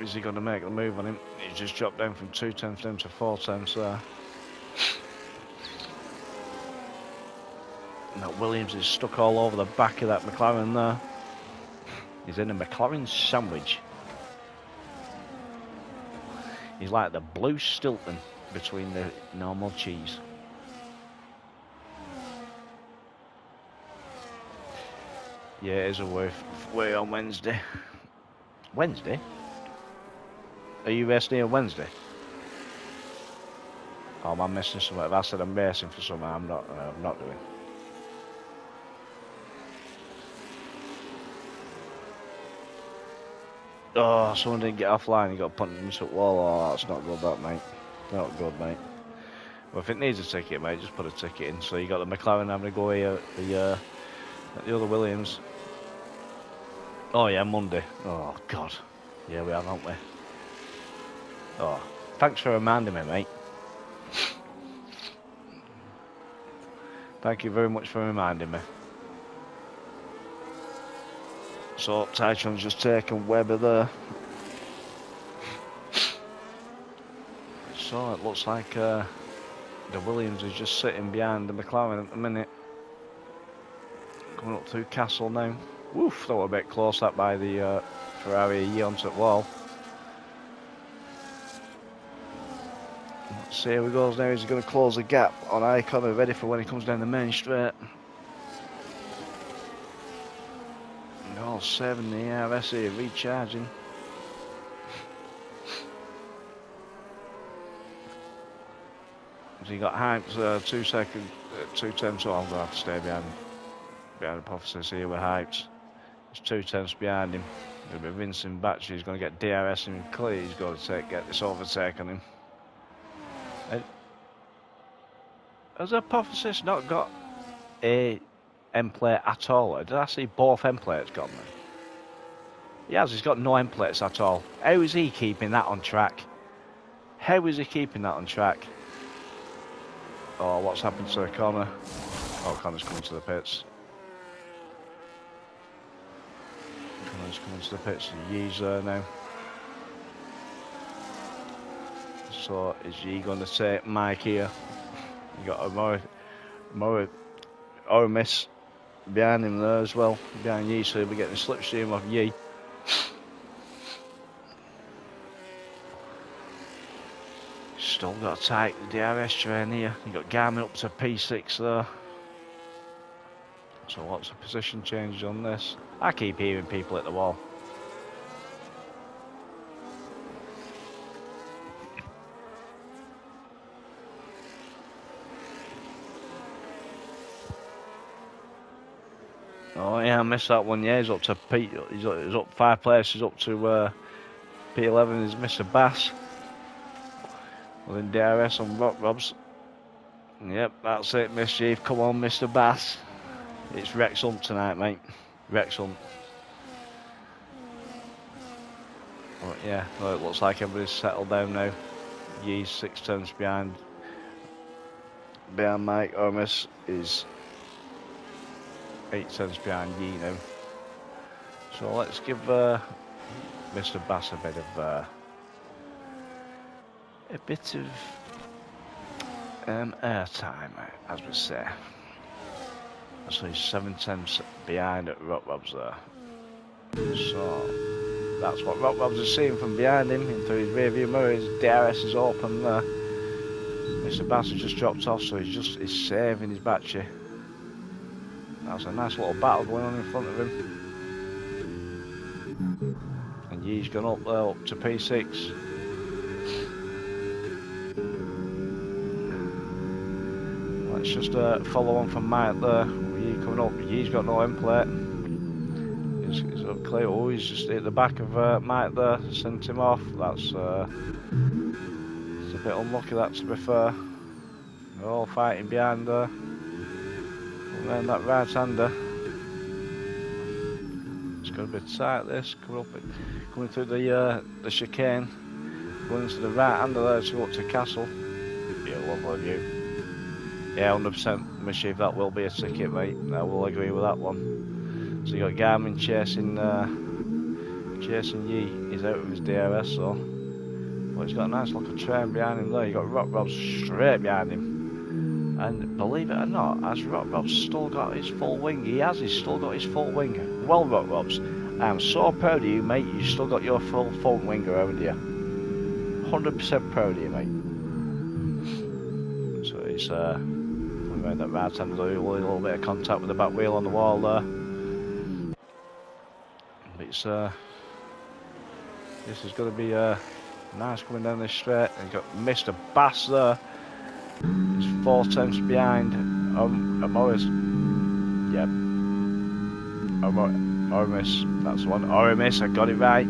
Is he going to make the move on him? He's just dropped down from 2 tenths down to 4 tenths there. And that Williams is stuck all over the back of that McLaren there. He's in a McLaren sandwich. He's like the blue Stilton between the normal cheese. Yeah, it is a way on Wednesday. Wednesday? Are you racing here Wednesday? Oh, am I missing something? If I said I'm racing for something, I'm not doing. Oh, someone didn't get offline. He got punted into the wall. Oh, that's not good, that, mate. Not good, mate. Well, if it needs a ticket, mate, just put a ticket in. So you got the McLaren having a go here at the other Williams. Oh, yeah, Monday. Oh, God. Yeah, we have, haven't we? Oh, thanks for reminding me, mate. Thank you very much for reminding me. So, Titron's just taken Webber there. So, it looks like the Williams is just sitting behind the McLaren at the minute. Coming up through Castle now. Woof, that was a bit close that by the Ferrari onto the wall. Let's see how he goes now. He's going to close the gap on Icon, ready for when he comes down the main straight. Oh, 7 the ARS here, recharging. So he got hyped 2 seconds, 2 tenths, so I'm going to have to stay behind the Apotheosis here with hypes. It's 2 tenths behind him. He'll be rinsing battery. He's going to get DRS in clear. He's got to get this overtake on him. Has Apotheosis not got a end plate at all? Did I see both end plates gone there? He has, he's got no end plates at all. How is he keeping that on track? How is he keeping that on track? Oh, what's happened to Connor? Oh, Connor's coming to the pits. Connor's coming to the pits. Yee's there now. So, is Yee going to take Mike here? You got a more miss behind him there as well. Behind Yee, so he'll be getting a slipstream off Yee. Still got a tight DRS train here. You got Garmin up to P6 there. So what's the position change on this? I keep hearing people at the wall. Oh yeah, I missed that one. Yeah, he's up to P. He's up 5 places, up to P11. Is Mr. Bass. Well, then DRS on Robs. Yep, that's it, Mischief. Come on, Mr. Bass. It's Rex Hunt tonight, mate. Rex Hunt. But yeah, well, it looks like everybody's settled down now. Yee's 6 tenths behind Mike. Ormus is 8 tenths behind Yee now. So let's give Mr. Bass a bit of airtime, as we say. So he's 7 tenths behind at Robs there. So that's what Robs is seeing from behind him into his rear view mirror. His DRS is open there. Mr. Bass has just dropped off, so he's saving his battery. That's a nice little battle going on in front of him. And Yee's gone up there, up to P6. Let's just follow on from Mike there. Yee coming up. Yee's got no end plate. He's up clear. Oh, he's just hit the back of Mike there. Sent him off. That's it's a bit unlucky, that, to be fair. They're all fighting behind there. And then that right-hander. It's going to be tight, this. Coming through the chicane. Going into the right-hander there to go up to Castle. Yeah, lovely view. Yeah, 100% Mischief, that will be a ticket, mate. I will agree with that one. So you got Garmin chasing Yee. He's out of his DRS, so. But he's got a nice little train behind him there. You got Rob straight behind him. And believe it or not, has Rob's still got his full wing? He has, he's still got his full wing. Well, Robs, I am so proud of you, mate. You've still got your full front winger, haven't you? 100% proud of you, mate. So he's around that right hand, a little bit of contact with the back wheel on the wall there. But it's this is going to be nice coming down this straight. And you've got Mr. Bass there. He's 4 tenths behind Morris. Yep. Ormus, that's the one. Ormus, I got it right.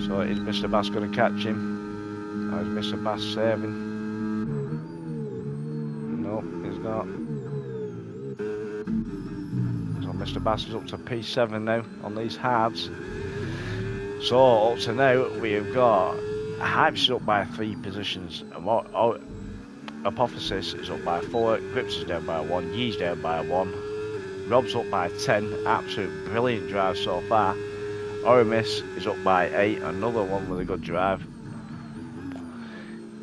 So is Mr. Bass going to catch him? Or is Mr. Bass saving? No, he's not. So Mr. Bass is up to P7 now on these hards. So up to now we've got Hype's up by 3 positions, and Apotheosis is up by 4, Grips is down by 1, Yee's down by 1, Rob's up by 10, absolute brilliant drive so far. Oramis is up by 8, another one with a good drive.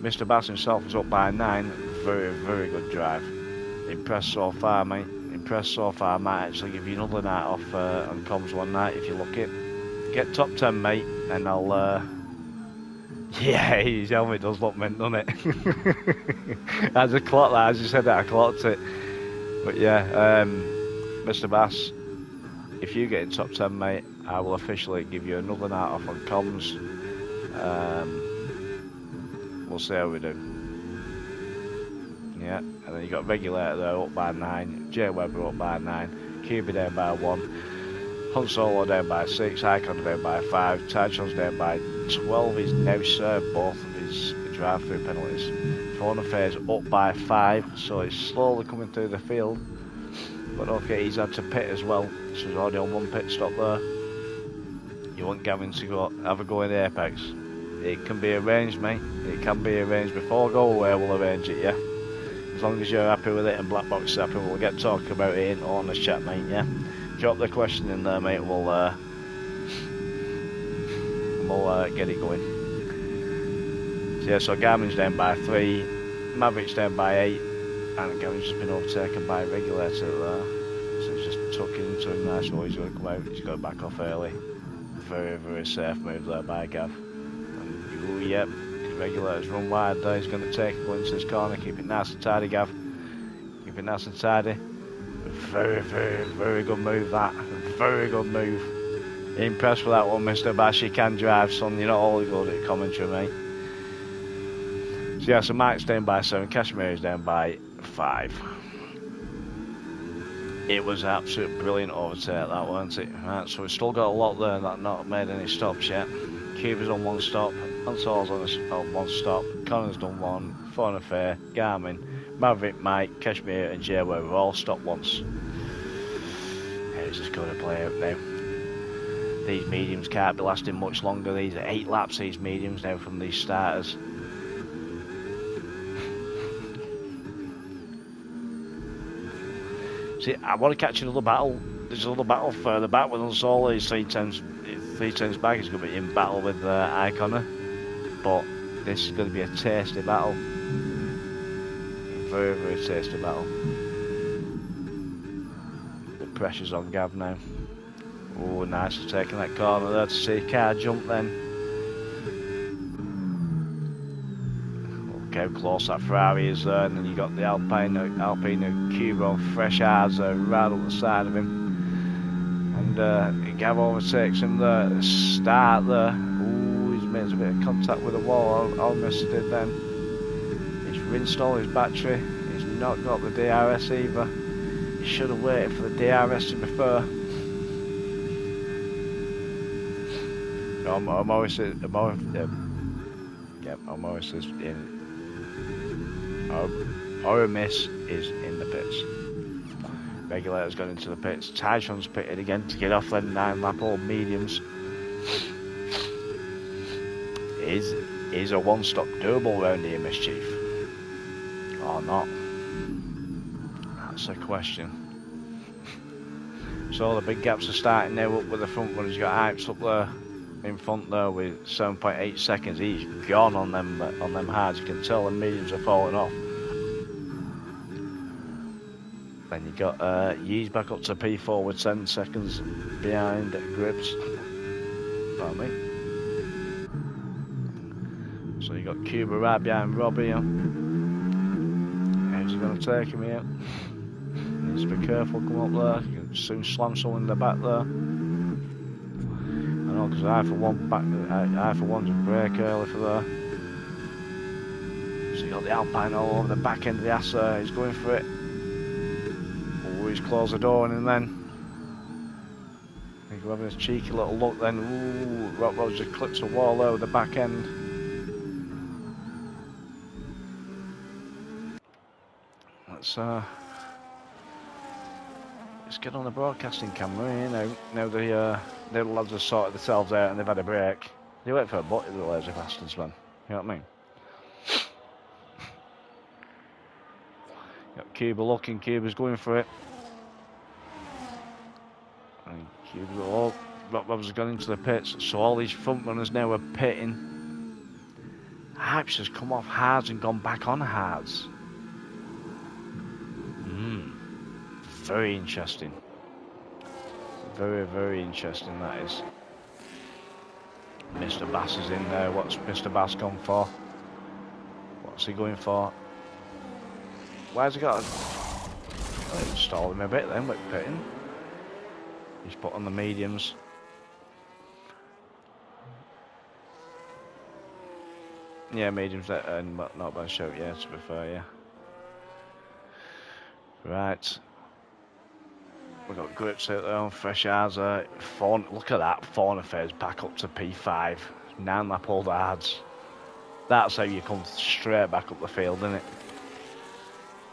Mr. Bass himself is up by 9, very, very good drive. Impressed so far, mate. Impressed so far. Might actually give you another night off on comms one night if you look it. Get top 10, mate, and I'll. Yeah, his helmet does look mint, doesn't it? As I clocked that, as you said that, I clocked it. But yeah, Mr. Bass, if you get in top 10, mate, I will officially give you another night off on comms. We'll see how we do. Yeah, and then you got Regulator there up by 9, Jay Webber up by 9, Cuba down by 1, Hunt Solo down by 6, Icon down by 5, Taichon's down by 12. He's now served both of his drive-through penalties. Phone Affairs up by 5, so he's slowly coming through the field. But okay, he's had to pit as well, so he's already on 1 pit stop there. You want Gavin to have a go in the Apex. It can be arranged, mate. It can be arranged. Before go away, we'll arrange it, yeah? As long as you're happy with it and Black Box is happy, we'll get talking about it in honest chat, mate, yeah? Drop the question in there, mate, we'll get it going. So yeah, so Garmin's down by 3, Maverick's down by 8, and Gavin's just been overtaken by a Regulator there. So he's just tucking into him nice. So he's going to come out, he's got to back off early. Very, very safe move there by Gav. And ooh, yep, Regulator's run wide there. He's going to take it, go into this corner. Keep it nice and tidy, Gav. Keep it nice and tidy. Very, very, very good move, that. Very good move. Impressed with that one, Mr. Bash. You can drive, son. You're not all good at commentary, mate. So yeah, so Mike's down by 7. Kashmir's down by 5. It was absolute brilliant overtake, that, wasn't it? Right, so we've still got a lot there that not made any stops yet. Cuba's on 1 stop, Ansol's on 1 stop, Connor's done 1, Phone Affair, Garmin, Maverick, Mike, Kashmir and Jay were all stopped once. It's just going to play out now. These mediums can't be lasting much longer. These are 8 laps, these mediums now from these starters. See, I want to catch another battle. There's another battle further back with Unsolo. He's 3 times back. He's going to be in battle with Icona. But this is going to be a tasty battle. Very, very tasty battle. The pressure's on Gav now. Oh, nice for taking that corner there to see car jump then. Look how close that Ferrari is there, and then you got the Alpino Cubo fresh hards right up the side of him. And Gav overtakes him there at the start there. Ooh, he's made a bit of contact with the wall, almost did then. He's rinsed all his battery. He's not got the DRS either. He should have waited for the DRS to be fair. Morris is in. Oramis is in the pits. Regulator's gone into the pits. Taichon's pitted again to get off them 9-lap old mediums. Is a 1-stop doable round here, Mischief? Or not? That's the question. So the big gaps are starting now up with the front runners. He's got Hypes up there in front there with 7.8 seconds. He's gone on them hards. You can tell the mediums are falling off. Then you got Yee's back up to P4 with 7 seconds behind Grips. Pardon me. So you got Cuba right behind Robbie. How's he going to take him here? Needs to be careful coming up there. You can soon slam someone in the back there. I know, because I for one's a break early for there. So you got the Alpine all over the back end of the ass there. He's going for it. Oh, he's closed the door and then he's having a cheeky little look then. Ooh, Rock Rose just clips a wall there with the back end. Let's Let's get on the broadcasting camera, you know. Now the lads have sorted themselves out and they've had a break. They went for a butty, the lazy bastards, man. You know what I mean? Got Cuba looking, Cuba's going for it. And Cuba's all Rock Robbers have gone into the pits, so all these front runners now are pitting. Hypes has come off hards and gone back on hards. Very interesting. Very, very interesting that is. Mr. Bass is in there. What's Mr. Bass gone for? What's he going for? Where's he got? Oh, he stalled him a bit then with pitting. He's put on the mediums. Yeah, mediums and not bad shout, yeah, to be fair, yeah. Right. We've got grips out there on fresh hards. Look at that, Fawn Affairs back up to P5. 9 lap old hards. That's how you come straight back up the field, isn't it?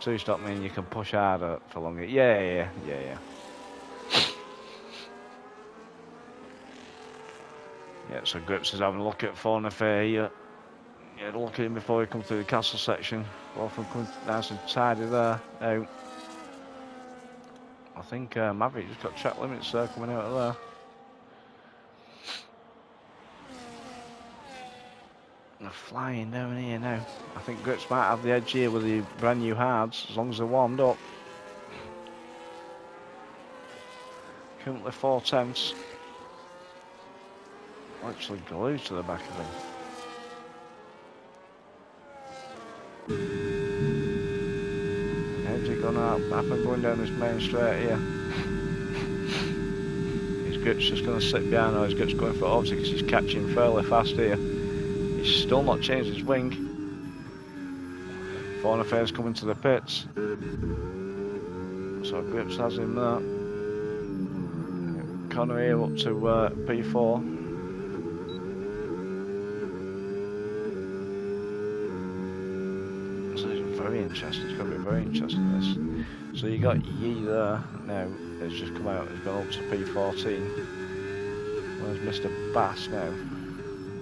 2 stop mean you can push harder for longer. Yeah. Yeah, so Grips is having a look at Fawn Affair here. Yeah, look at him before he comes through the castle section. Both of them coming nice and tidy there. Out. I think Maverick just got track limits there coming out of there. They're flying down here now. I think Grips might have the edge here with the brand new hards, as long as they're warmed up. Currently 4/10. Actually glued to the back of him. How's it gonna happen going down this main straight here? His Grips just gonna sit behind, or his Grips going for it obviously because he's catching fairly fast here. He's still not changed his wing. Fawn Affairs coming to the pits. So Grips has him there. Connor here up to P4. So it's very interesting. It's going to be very interesting this. So you got Yee there now. It's just come out. It's gone up to P14. Where's Mr. Bass now?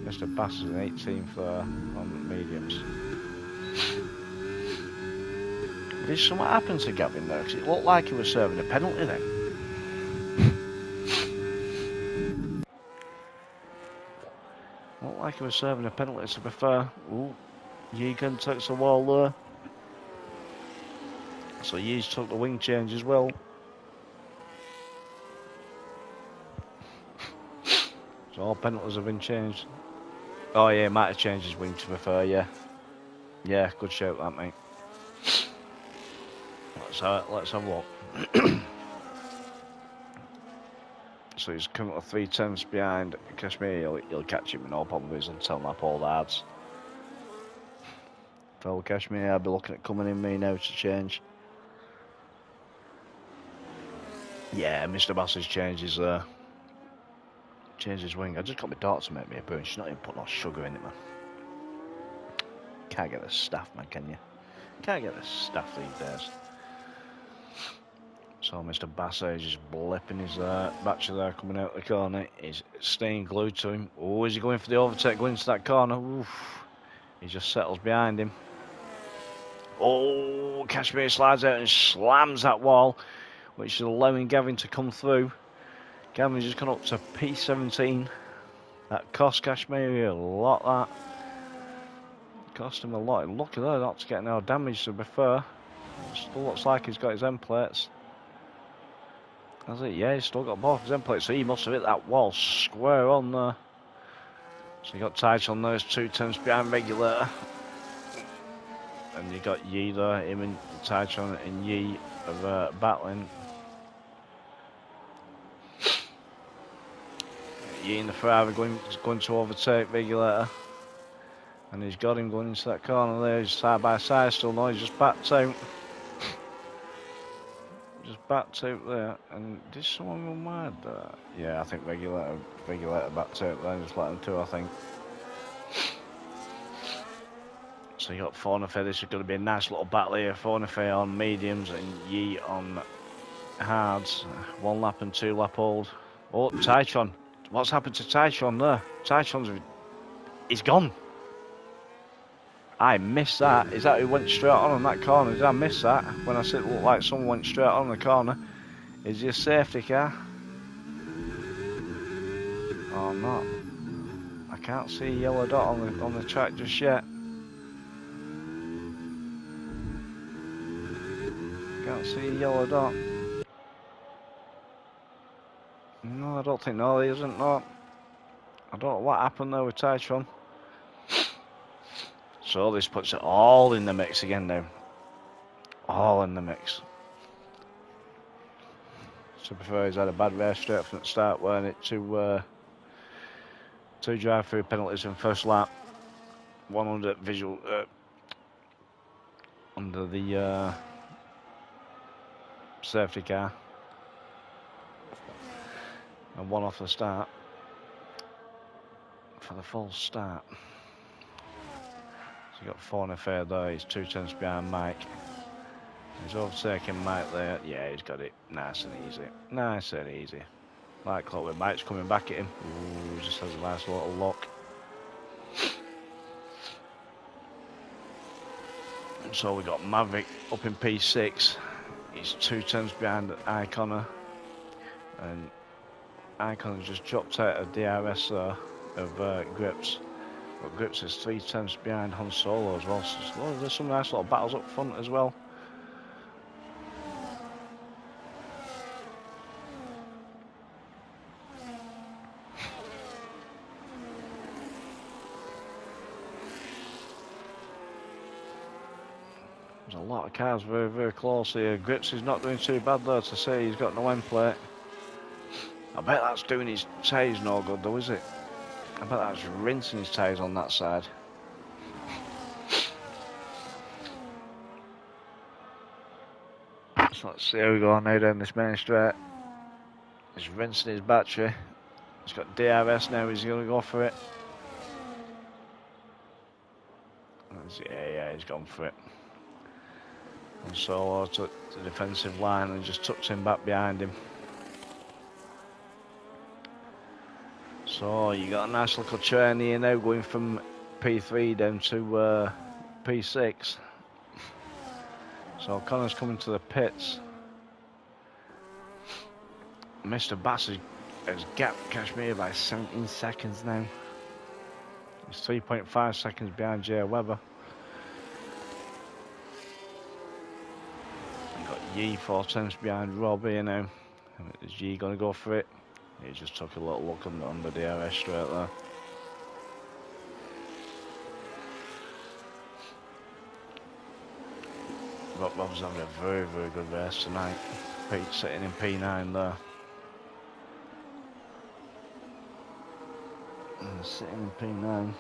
Mr. Bass is an 18th there on mediums. Did something happen to Gavin there? Because it looked like he was serving a penalty then. Looked like he was serving a penalty, to be fair. Ooh, Yegan takes the wall there. So Yee's took the wing change as well. So all penalties have been changed. Oh yeah, he might have changed his wing, to be fair, yeah. Yeah, good shout that, mate. Let's have a look. So he's currently 3/10 behind Kashmir. He'll catch him in all probability and tell him up all the ads. Fellow Kashmir, I'll be looking at coming in me now to change. Yeah, Mr. Bass has changed his wing. I just got my daughter to make me a burn. She's not even putting no sugar in it, man. Can't get the staff, man, can you? Can't get the staff these days. So Mr. Bass is just blipping his battery there coming out the corner. He's staying glued to him. Oh, is he going for the overtake going into that corner? Oof. He just settles behind him. Oh, Kashmir slides out and slams that wall, which is allowing Gavin to come through. Gavin's just gone up to P17. That cost Kashmir a lot, that. Cost him a lot. Look at that, not to get no damage, to be fair. Still looks like he's got his end plates. Has it? Yeah, he's still got both his end plates, so he must have hit that wall square on there. So you got Tights on those 2/10 behind Regulator. And you got Yee there, him and Tights and Yee of battling. Yee in the Ferrari going to overtake Regulator. And he's got him going into that corner there. He's side by side still. No, he's just backed out. Just backed out there. And did someone run wide there? Yeah, I think Regulator backed out there. Just let him to, I think. So you got Fawn Affair. This is going to be a nice little battle here. Fawn Affair on mediums and Yee on hards, 1 lap and 2 lap hold. Oh, Taichon. What's happened to Taichon there? He's gone. I missed that. Is that who went straight on that corner? Did I miss that? When I said it looked like someone went straight on the corner. Is he a safety car? Or not? I can't see a yellow dot on the track just yet. Can't see a yellow dot. No, I don't think no, there isn't. No. I don't know what happened there with Taichon. So this puts it all in the mix again now. All in the mix. So before he's had a bad race straight from the start, weren't it? Two drive-through penalties in first lap. 100 visual under the safety car, and 1 off the start for the full start. So you got Fornifair there. He's 2 tenths behind Mike. He's overtaking Mike there. Yeah, he's got it nice and easy. Nice and easy. Like clockwork, Mike's coming back at him. Ooh, just has a nice little look. And so we got Maverick up in P6. He's 2 tenths behind Iconer. And Iconer just dropped out of DRS there, of Grips. But Grips is 3 tenths behind Han Solo as well. So there's some nice little battles up front as well. There's a lot of cars very, very close here. Grips is not doing too bad though, to say he's got no end plate. I bet that's doing his tyres no good though, is it? I bet that's rinsing his tyres on that side. So let's see how we go now down this main straight. He's rinsing his battery. He's got DRS now, he's going to go for it. Yeah, he's gone for it. And Solo took the defensive line and just tucked him back behind him. So you got a nice little train here now going from P3 down to P6. So Connor's coming to the pits. Mr. Bass has gapped Kashmir by 17 seconds now. He's 3.5 seconds behind Jay Webber. You've got Yee 4 tenths behind Rob here now. Is Yee going to go for it? He just took a little look on the DRS straight there. Rob's having a very, very good race tonight. Pete sitting in P9 there. And sitting in P9.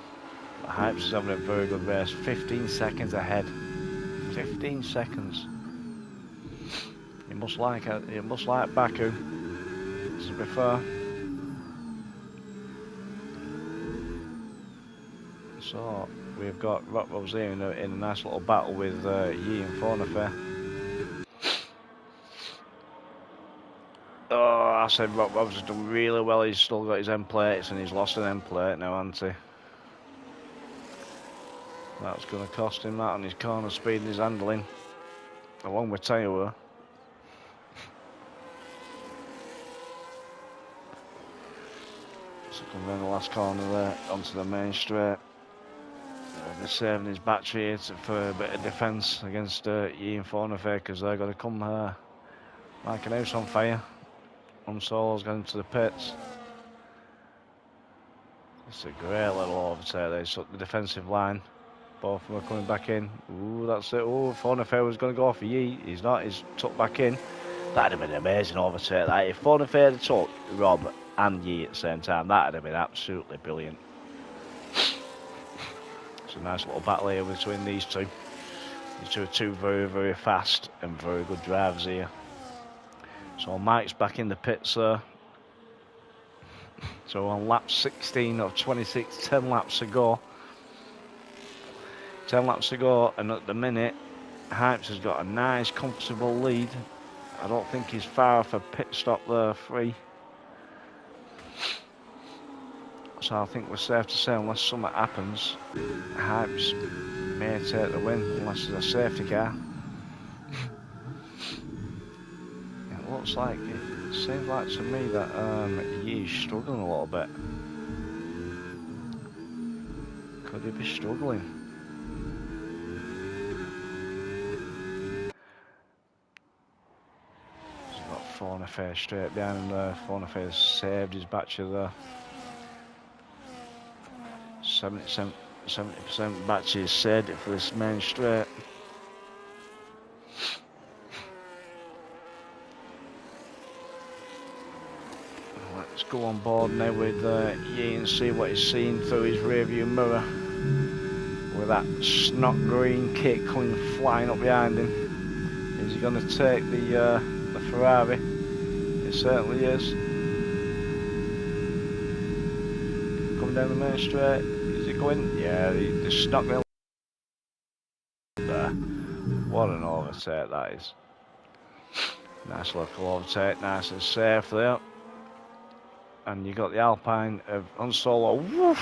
Hypes is having a very good race. 15 seconds ahead. 15 seconds. He must like it. He must like Baku. This is before. So we've got Rockrobbs here in a nice little battle with Yee and Fornifair. Oh, I said Rockrobbs has done really well. He's still got his end plates and he's lost an end plate now, hasn't he? That's going to cost him that on his corner speed and his handling, along with Taylor. So come down the last corner there onto the main straight. They're saving his battery here for a bit of defence against Yee and Fornifair, because they're going to come like an house on fire. Solo's going to the pits. It's a great little overtake there. He's up the defensive line. Both of them are coming back in. Ooh, that's it. Ooh, Fornifair was going to go for Yee. He's not. He's tucked back in. That'd have been an amazing overtake. That. If Fornifair had took Rob and Yee at the same time, that'd have been absolutely brilliant. It's a nice little battle here between these two. These two are two very, very fast and very good drivers here. So Mike's back in the pits there. So on lap 16 of 26, 10 laps to go. 10 laps to go, and at the minute, Hypes has got a nice, comfortable lead I don't think he's far off a pit stop there, 3. So I think we're safe to say, unless something happens, Hypes may take the win, unless there's a safety car. It looks like, it seems like to me that he's struggling a little bit. Could he be struggling? He's got Fornafair straight behind him there. Fornafair's saved his battery there. 70% battery is saved it for this main straight. Let's go on board now with Yi and see what he's seeing through his rearview mirror. With that snot green kit coming flying up behind him. Is he going to take the Ferrari? It certainly is. Coming down the main straight. Is he going? Yeah, the snot going there. What an overtake that is. Nice local overtake, nice and safe there. And you got the Alpine of Han Solo. Woof.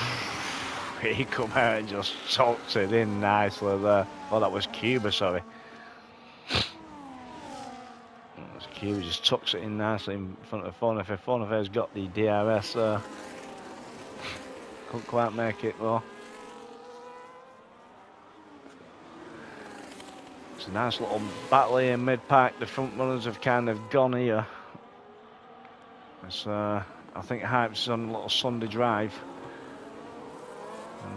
He come out and just tucked it in nicely there. Oh, that was Cuba, sorry. That was Cuba, just tucks it in nicely in front of Fornafair. Fornafair's got the DRS there. Couldn't quite make it though. It's a nice little battle here in mid-pack. The front runners have kind of gone here. It's, I think Hypes is on a little Sunday drive.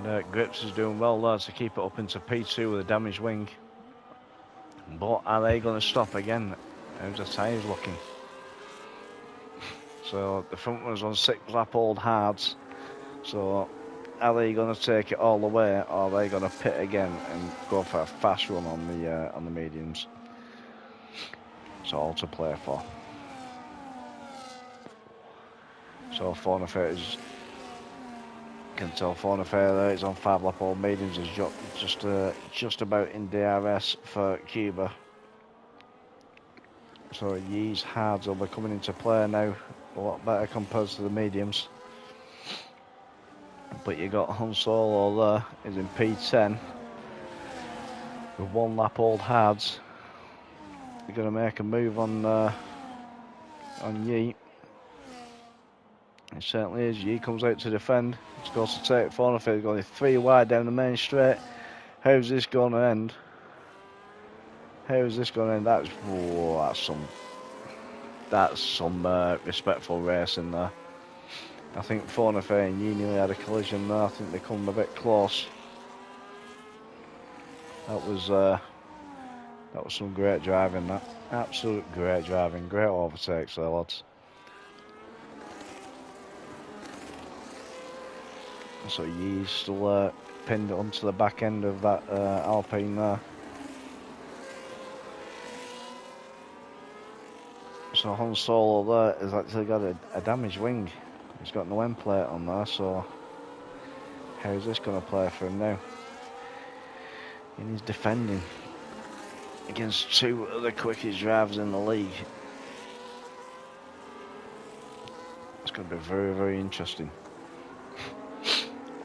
And Grips is doing well there to keep it up into P2 with a damaged wing. But are they going to stop again? How's the tyres looking? So the front runners on 6 lap old hards. So are they going to take it all the way, or are they going to pit again and go for a fast run on the mediums? It's all to play for. So Fornafair is, can tell Fornafair there it's on 5 lap old mediums, is just about in DRS for Cuba. So Yi's hards will be coming into play now, a lot better compared to the mediums. But you got Han Solo there, is in P10 with 1 lap old hards. They're going to make a move on Yi. It certainly is. Yi comes out to defend. He goes to take Fornafair. He's going 3 wide down the main straight. How's this going to end? How is this going to end? That's some respectful racing there. I think Fornafair and Yi nearly had a collision there. I think they come a bit close. That was some great driving. That absolute great driving, great overtakes there, lads. So Yi's still pinned onto the back end of that Alpine there. So Han Solo there has actually got a damaged wing. He's got no end plate on there, so how's this going to play for him now? And he's defending against 2 of the quickest drivers in the league. It's going to be very, very interesting.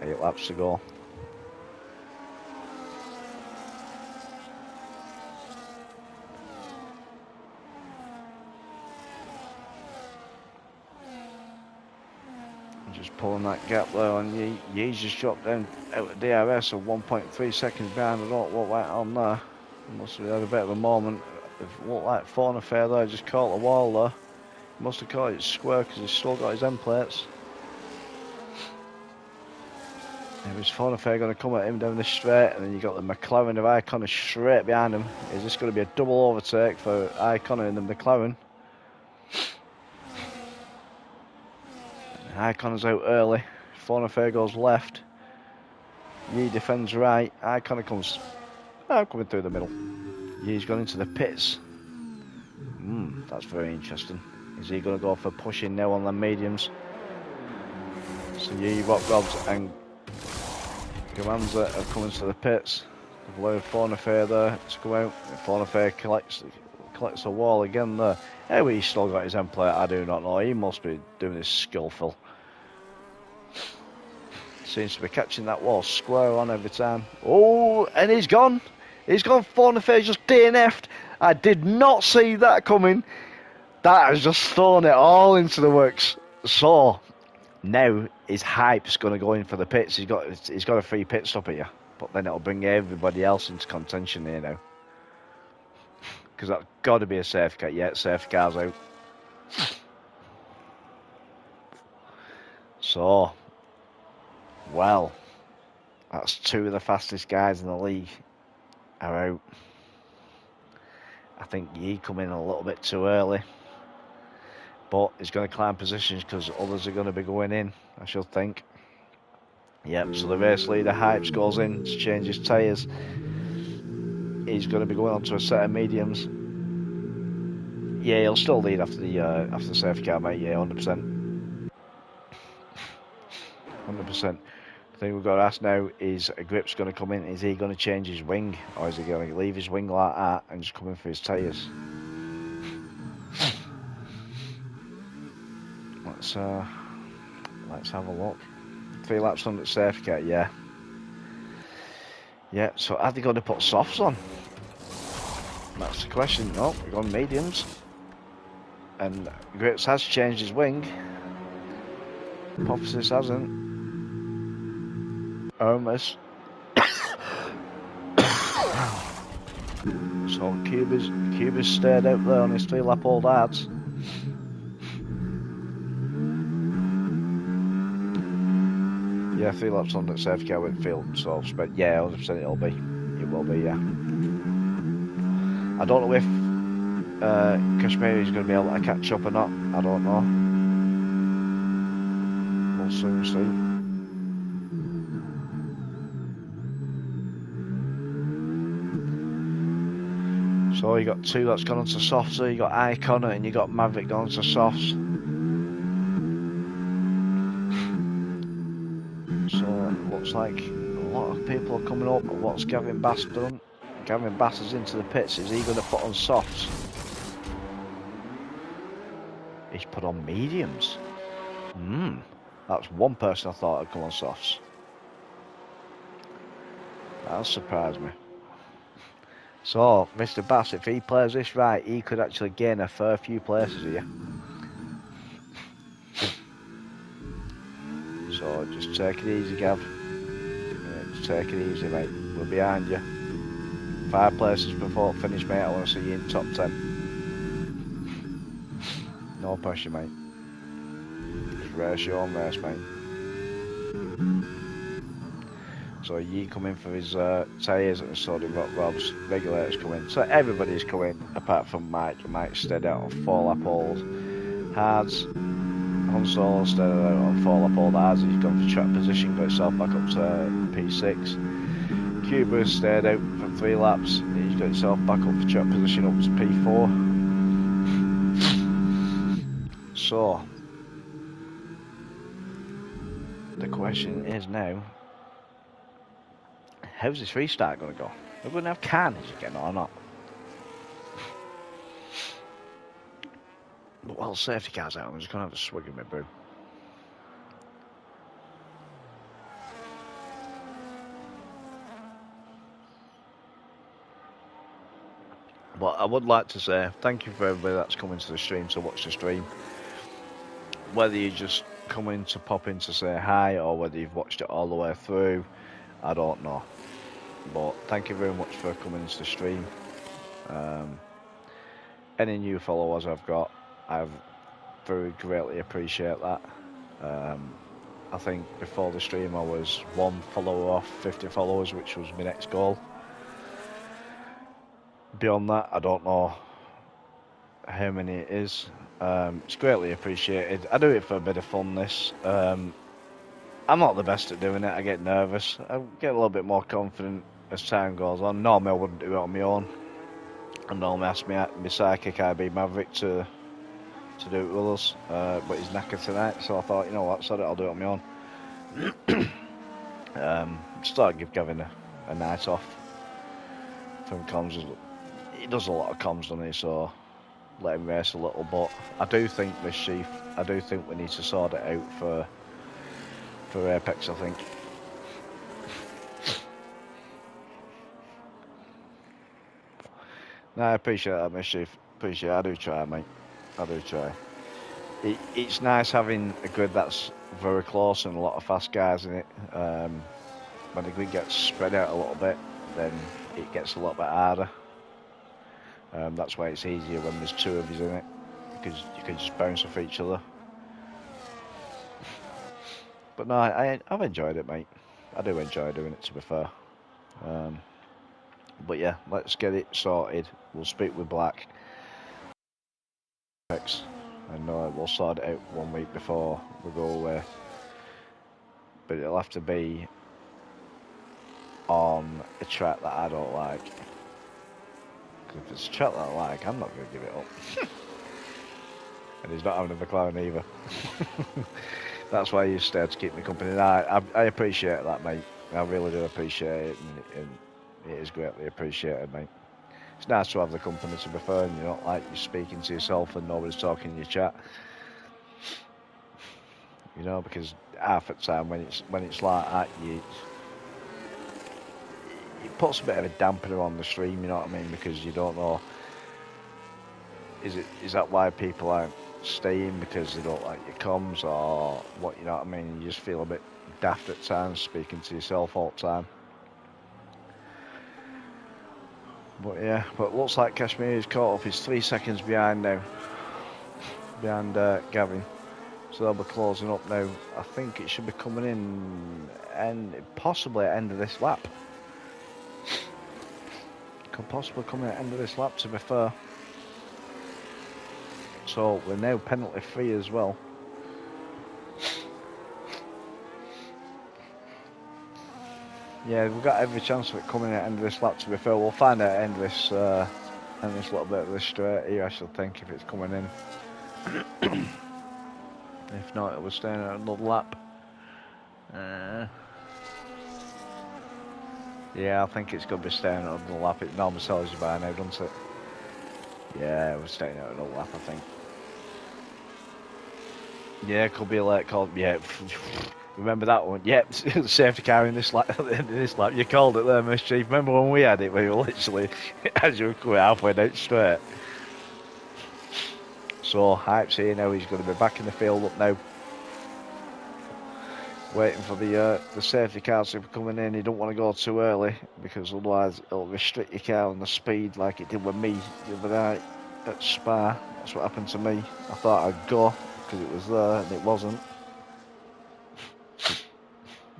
8 laps to go. Just pulling that gap there on Yi. Yi's just dropped down out of DRS of 1.3 seconds behind. I don't know what went on there. Must have had a bit of a moment. It looked like Fornafair there, just caught the wall there. Must have caught it square because he's still got his end plates. Is Fornafair going to come at him down the straight, and then you got the McLaren of Icon straight behind him. Is this going to be a double overtake for Icon and the McLaren? Icon is out early. Fornafair goes left. Yi defends right. Icon comes coming through the middle. Yi's gone into the pits. That's very interesting. Is he going to go for pushing now on the mediums? So Yi, rock robs and Gamanza have come into the pits. They've allowed Fornafair there to come out. Fornafair collects the wall again there. Anyway, he's still got his end plate, I do not know. He must be doing this skillful. Seems to be catching that wall square on every time. Oh, and he's gone. He's gone 4 in the face, just DNF'd. I did not see that coming. That has just thrown it all into the works. So, now his hype's going to go in for the pits. He's got a free pit stop here. But then it'll bring everybody else into contention here now. Because that's got to be a safety car. Yeah, safety car's out. So, well, that's 2 of the fastest guys in the league are out. I think he come in a little bit too early. But he's going to climb positions because others are going to be going in, I should think. Yep, so the race leader Hypes goes in to change his tyres. He's going to be going on to a set of mediums. Yeah, he'll still lead after the safety car, mate. Yeah, 100%. 100%. The thing we've got to ask now is, a grip's going to come in. Is he going to change his wing, or is he going to leave his wing like that and just come in for his tyres? Let's have a look. 3 laps under the safety car, yeah. Yeah, so are they going to put softs on? That's the question. No, we're going mediums. And Grips has changed his wing. Popsis hasn't. Hermes. So Cuba's stayed out there on his 3-lap old ads. Yeah, 3 laps on the safety car with field, so yeah, 100% it will be, yeah. I don't know if Kashmiri is going to be able to catch up or not. I don't know. We'll soon see. So you got 2 that's gone onto softs. So you got Icon and you got Maverick going onto softs. So it looks like a lot of people are coming up. What's Gavin Bass done? Gavin Bass is into the pits. Is he going to put on softs? He's put on mediums. That's one person I thought would come on softs. That'll surprise me. So, Mr. Bass, if he plays this right, he could actually gain a fair few places here. So, just take it easy, Gav. Yeah, just take it easy, mate. We're behind you. 5 places before finish, mate. I want to see you in top 10. No pressure, mate. Just race your own race, mate. So Yi come in for his tyres, and so they've got Rob's regulators coming. So everybody's coming, apart from Mike. Mike stayed out on 4-lap old hards. Han Solo stayed out on 4-lap old hards. He's gone for track position, got himself back up to P6. Cuba stayed out for 3 laps. He's got himself back up for track position up to P4. So the question is now, how's this restart going to go? We're going to have carnage again or not? But while safety car's out, I'm just going to have a swig of my brew. But I would like to say thank you for everybody that's coming to the stream to watch the stream. Whether you just come in to pop in to say hi, or whether you've watched it all the way through, I don't know. But thank you very much for coming to the stream. Any new followers I've got, I very greatly appreciate that. I think before the stream I was 1 follower off 50 followers, which was my next goal. Beyond that, I don't know how many it is. It's greatly appreciated. I do it for a bit of fun, this. I'm not the best at doing it. I get nervous. I get a little bit more confident as time goes on. Normally I wouldn't do it on my own. I normally ask my psychic IB Maverick to do it with us, but he's knackered tonight, so I thought, you know what, sorry, I'll do it on my own. Just thought I'd give Gavin a night off from comms. he does a lot of comms, doesn't he? So let him race a little. But I do think Mischief. I do think we need to sort it out for Apex. I think. No, I appreciate that, Mischief. Appreciate it. I do try, mate. I do try. It's nice having a grid that's very close and a lot of fast guys in it. When the grid gets spread out a little bit, then it gets a lot bit harder. That's why it's easier when there's two of you in it, because you can just bounce off each other. But no, I've enjoyed it, mate. I do enjoy doing it, to be fair. But yeah, let's get it sorted. We'll speak with Black. And we'll sort it out 1 week before we go away. But it'll have to be on a track that I don't like. Because if it's a track that I like, I'm not going to give it up. And he's not having a McLaren either. That's why he's stayed to keep me company. And I appreciate that, mate. I really do appreciate it, and it is greatly appreciated, mate. It's nice to have the company, to be fair, and you're not like you're speaking to yourself and nobody's talking in your chat. You know, because half the time when it's like that, it puts a bit of a dampener on the stream. You know what I mean? Because you don't know. Is that why people aren't staying, because they don't like your comms, or what? You know what I mean? You just feel a bit daft at times speaking to yourself all the time. But yeah, but looks like Kashmir is caught up. He's 3 seconds behind now, behind Gavin. So they'll be closing up now. I think it should be coming in, and possibly at the end of this lap. Could possibly come in at the end of this lap, to be fair. So we're now penalty free as well. Yeah, we've got every chance of it coming at the end of this lap, to be fair. We'll find out at the end of this little bit of this straight here, I should think, if it's coming in. If not, it was staying at another lap. Yeah, I think it's going to be staying at another lap. It normally tells you by now, doesn't it? Yeah, it was staying at another lap, I think. Yeah, it could be a late call. Yeah, remember that one? Yep, safety car in this lap. At the end of this lap, you called it there, Mischief. Remember when we had it? We were literally, as you were coming halfway down straight. So Hype's here now. He's going to be back in the field up now, waiting for the safety car to be coming in. He don't want to go too early, because otherwise it'll restrict your car on the speed, like it did with me the other night at Spa. That's what happened to me. I thought I'd go because it was there, and it wasn't.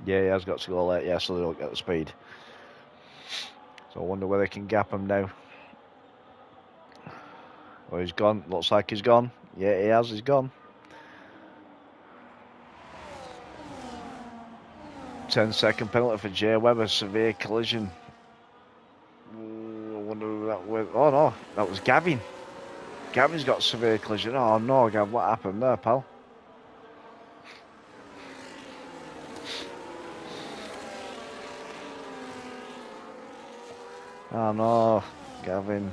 Yeah, he has got to go late. Yeah, so they don't get the speed. So I wonder whether they can gap him now. Oh, he's gone. Looks like he's gone. Yeah, he has. He's gone. 10-second penalty for Jay Webber. Severe collision. I wonder who that was. Oh no, that was Gavin. Gavin's got severe collision. Oh no, Gav, what happened there, pal? Oh no, Gavin.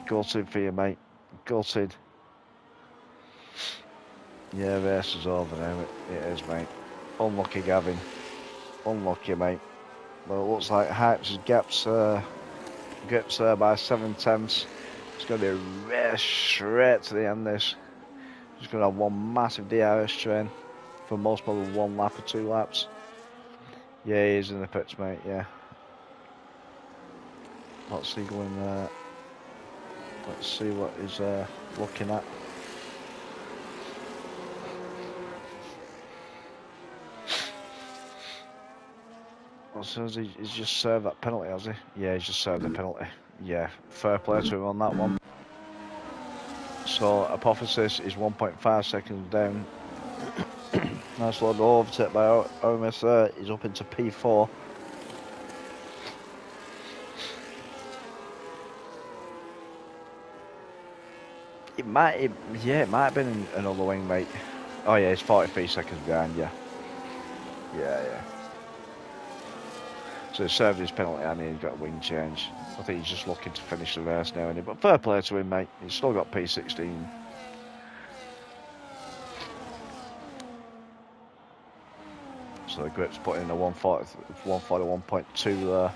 Gutted for you, mate. Gutted. Yeah, race is over now. It is, mate. Unlucky, Gavin. Unlucky, mate. Well, it looks like Hype's gaps there by 7/10. It's going to be a race straight to the end. This. It's going to have one massive DRS train for most probably 1 lap or 2 laps. Yeah, he's in the pits, mate. Yeah. Let's see going there. Let's see what he's looking at. So he's just served that penalty, has he? Yeah, he's just served the penalty. Yeah, fair play to him on that one. So Apotheosis is 1.5 seconds down. Nice little overtake by OMS there. He's up into P4. It might have been another wing, mate. Oh yeah, he's 43 seconds behind, yeah. Yeah. So he served his penalty and he's got a wing change. I think he's just looking to finish the race now, isn't he? But fair play to him, mate. He's still got P16. So the grip's putting in a 141.2 there.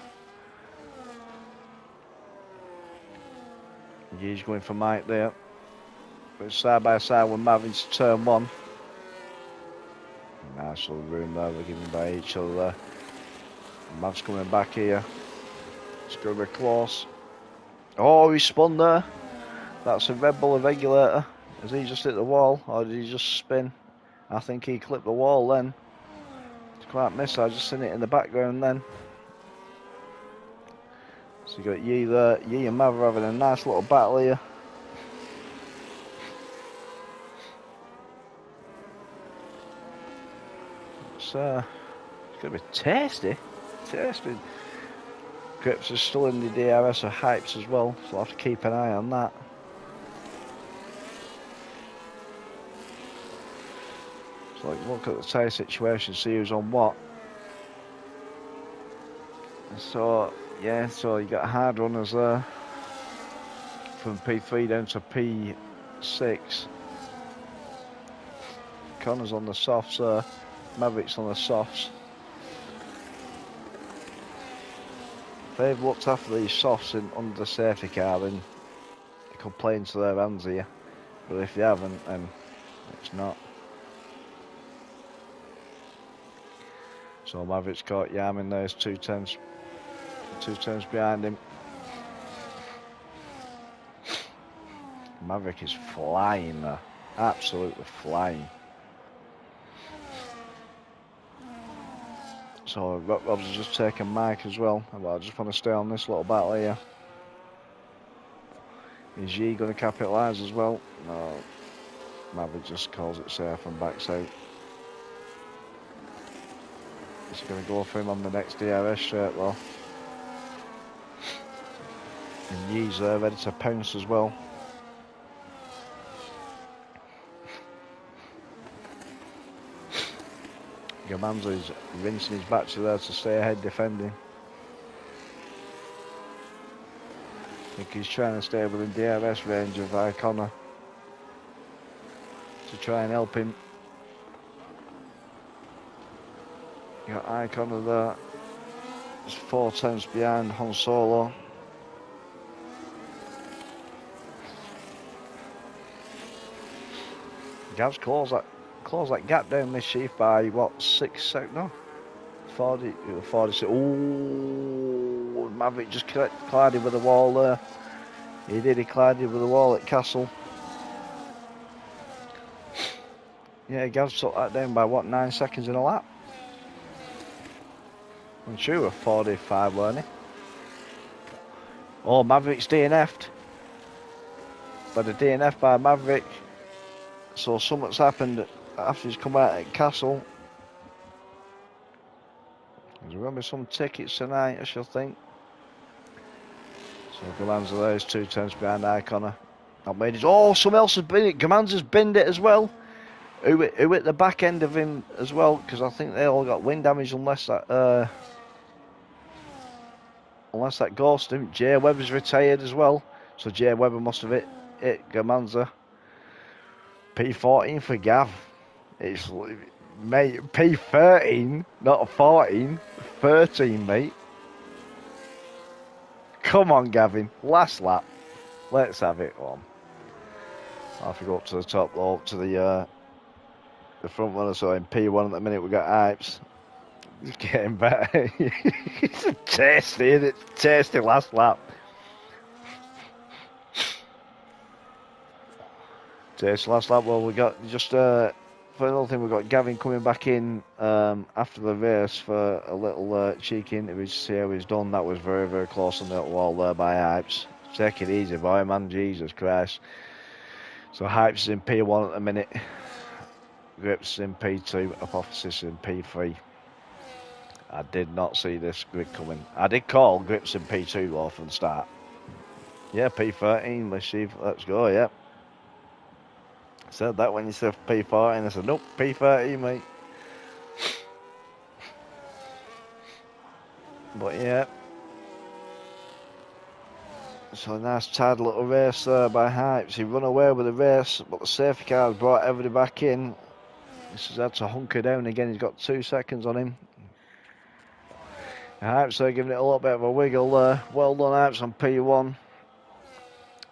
He's going for Mike there. But side by side with Mavin's turn 1. Nice little room there, we're giving by each other there. Mav's coming back here. It's going to be close. Oh, he spun there. That's a Red Bull regulator. Has he just hit the wall, or did he just spin? I think he clipped the wall then. It's quite missed, I just seen it in the background then. So you got Yee there. Yee and Mav are having a nice little battle here. It's going to be tasty. Tasty. Grips are still in the DRS or Hypes as well, so I'll have to keep an eye on that. So look at the tyre situation, see who's on what. So yeah, so you got hard runners there from P3 down to P6. Connor's on the softs there, Maverick's on the softs. If they've looked after these softs under the safety car, then they could play into their hands here. But if they haven't, then it's not. So Maverick's caught Yamin, there's 2 tenths behind him. Maverick is flying there, absolutely flying. So Rob's has just taken Mike as well. I just want to stay on this little battle here. Is Yee going to capitalise as well? No. Maverick just calls it safe and backs out. Is he going to go for him on the next DRS straight though? And Yee's there ready to pounce as well. Gamanza's rinsing his battery there to stay ahead defending. I think he's trying to stay within DRS range of Icona to try and help him. You got Icona there. It's 4 tenths behind Han Solo. Gav's closed that gap down this sheaf by what, 6 seconds? No, 46. Ooh, Maverick just collided with the wall there. He collided with the wall at Castle. Yeah, Gav's took that down by what, 9 seconds in a lap? I'm sure we're 45, weren't he? Oh, Maverick's DNF'd. But a DNF by Maverick. So something's happened after he's come out at Castle. There's going to be some tickets tonight, I shall think. So Gamanza there's 2 tenths behind Icona. Not made it. Oh, someone else has binned it. Gamanza's binned it as well. Who at the back end of him as well? Because I think they all got wind damage unless that ghost him. Jay Webber's retired as well. So Jay Webber must have hit Gamanza. P14 for Gav. It's, mate, P13, not a 14. 13, mate. Come on, Gavin. Last lap. Let's have it on. I'll have to go up to the top, though, up to the front runner. So in P1 at the minute, we've got Ipes. He's getting better. It's tasty, isn't it? Tasty last lap. Tasty last lap. Well, we got just for another thing, we've got Gavin coming back in after the race for a little cheeky interview to see how he's done. That was very, very close on the wall there by Hypes. Take it easy, boy, man. Jesus Christ. So Hypes is in P1 at the minute. Grips in P2. Apotheosis in P3. I did not see this grid coming. I did call Grips in P2 though from the start. Yeah, P13. Let's go, yeah. I said that when you said P14. I said, nope, P13, mate. But yeah. So a nice tight little race there by Hypes. He run away with the race, but the safety car has brought everybody back in. This has had to hunker down again. He's got 2 seconds on him. Hypes there giving it a little bit of a wiggle there. Well done, Hypes on P1.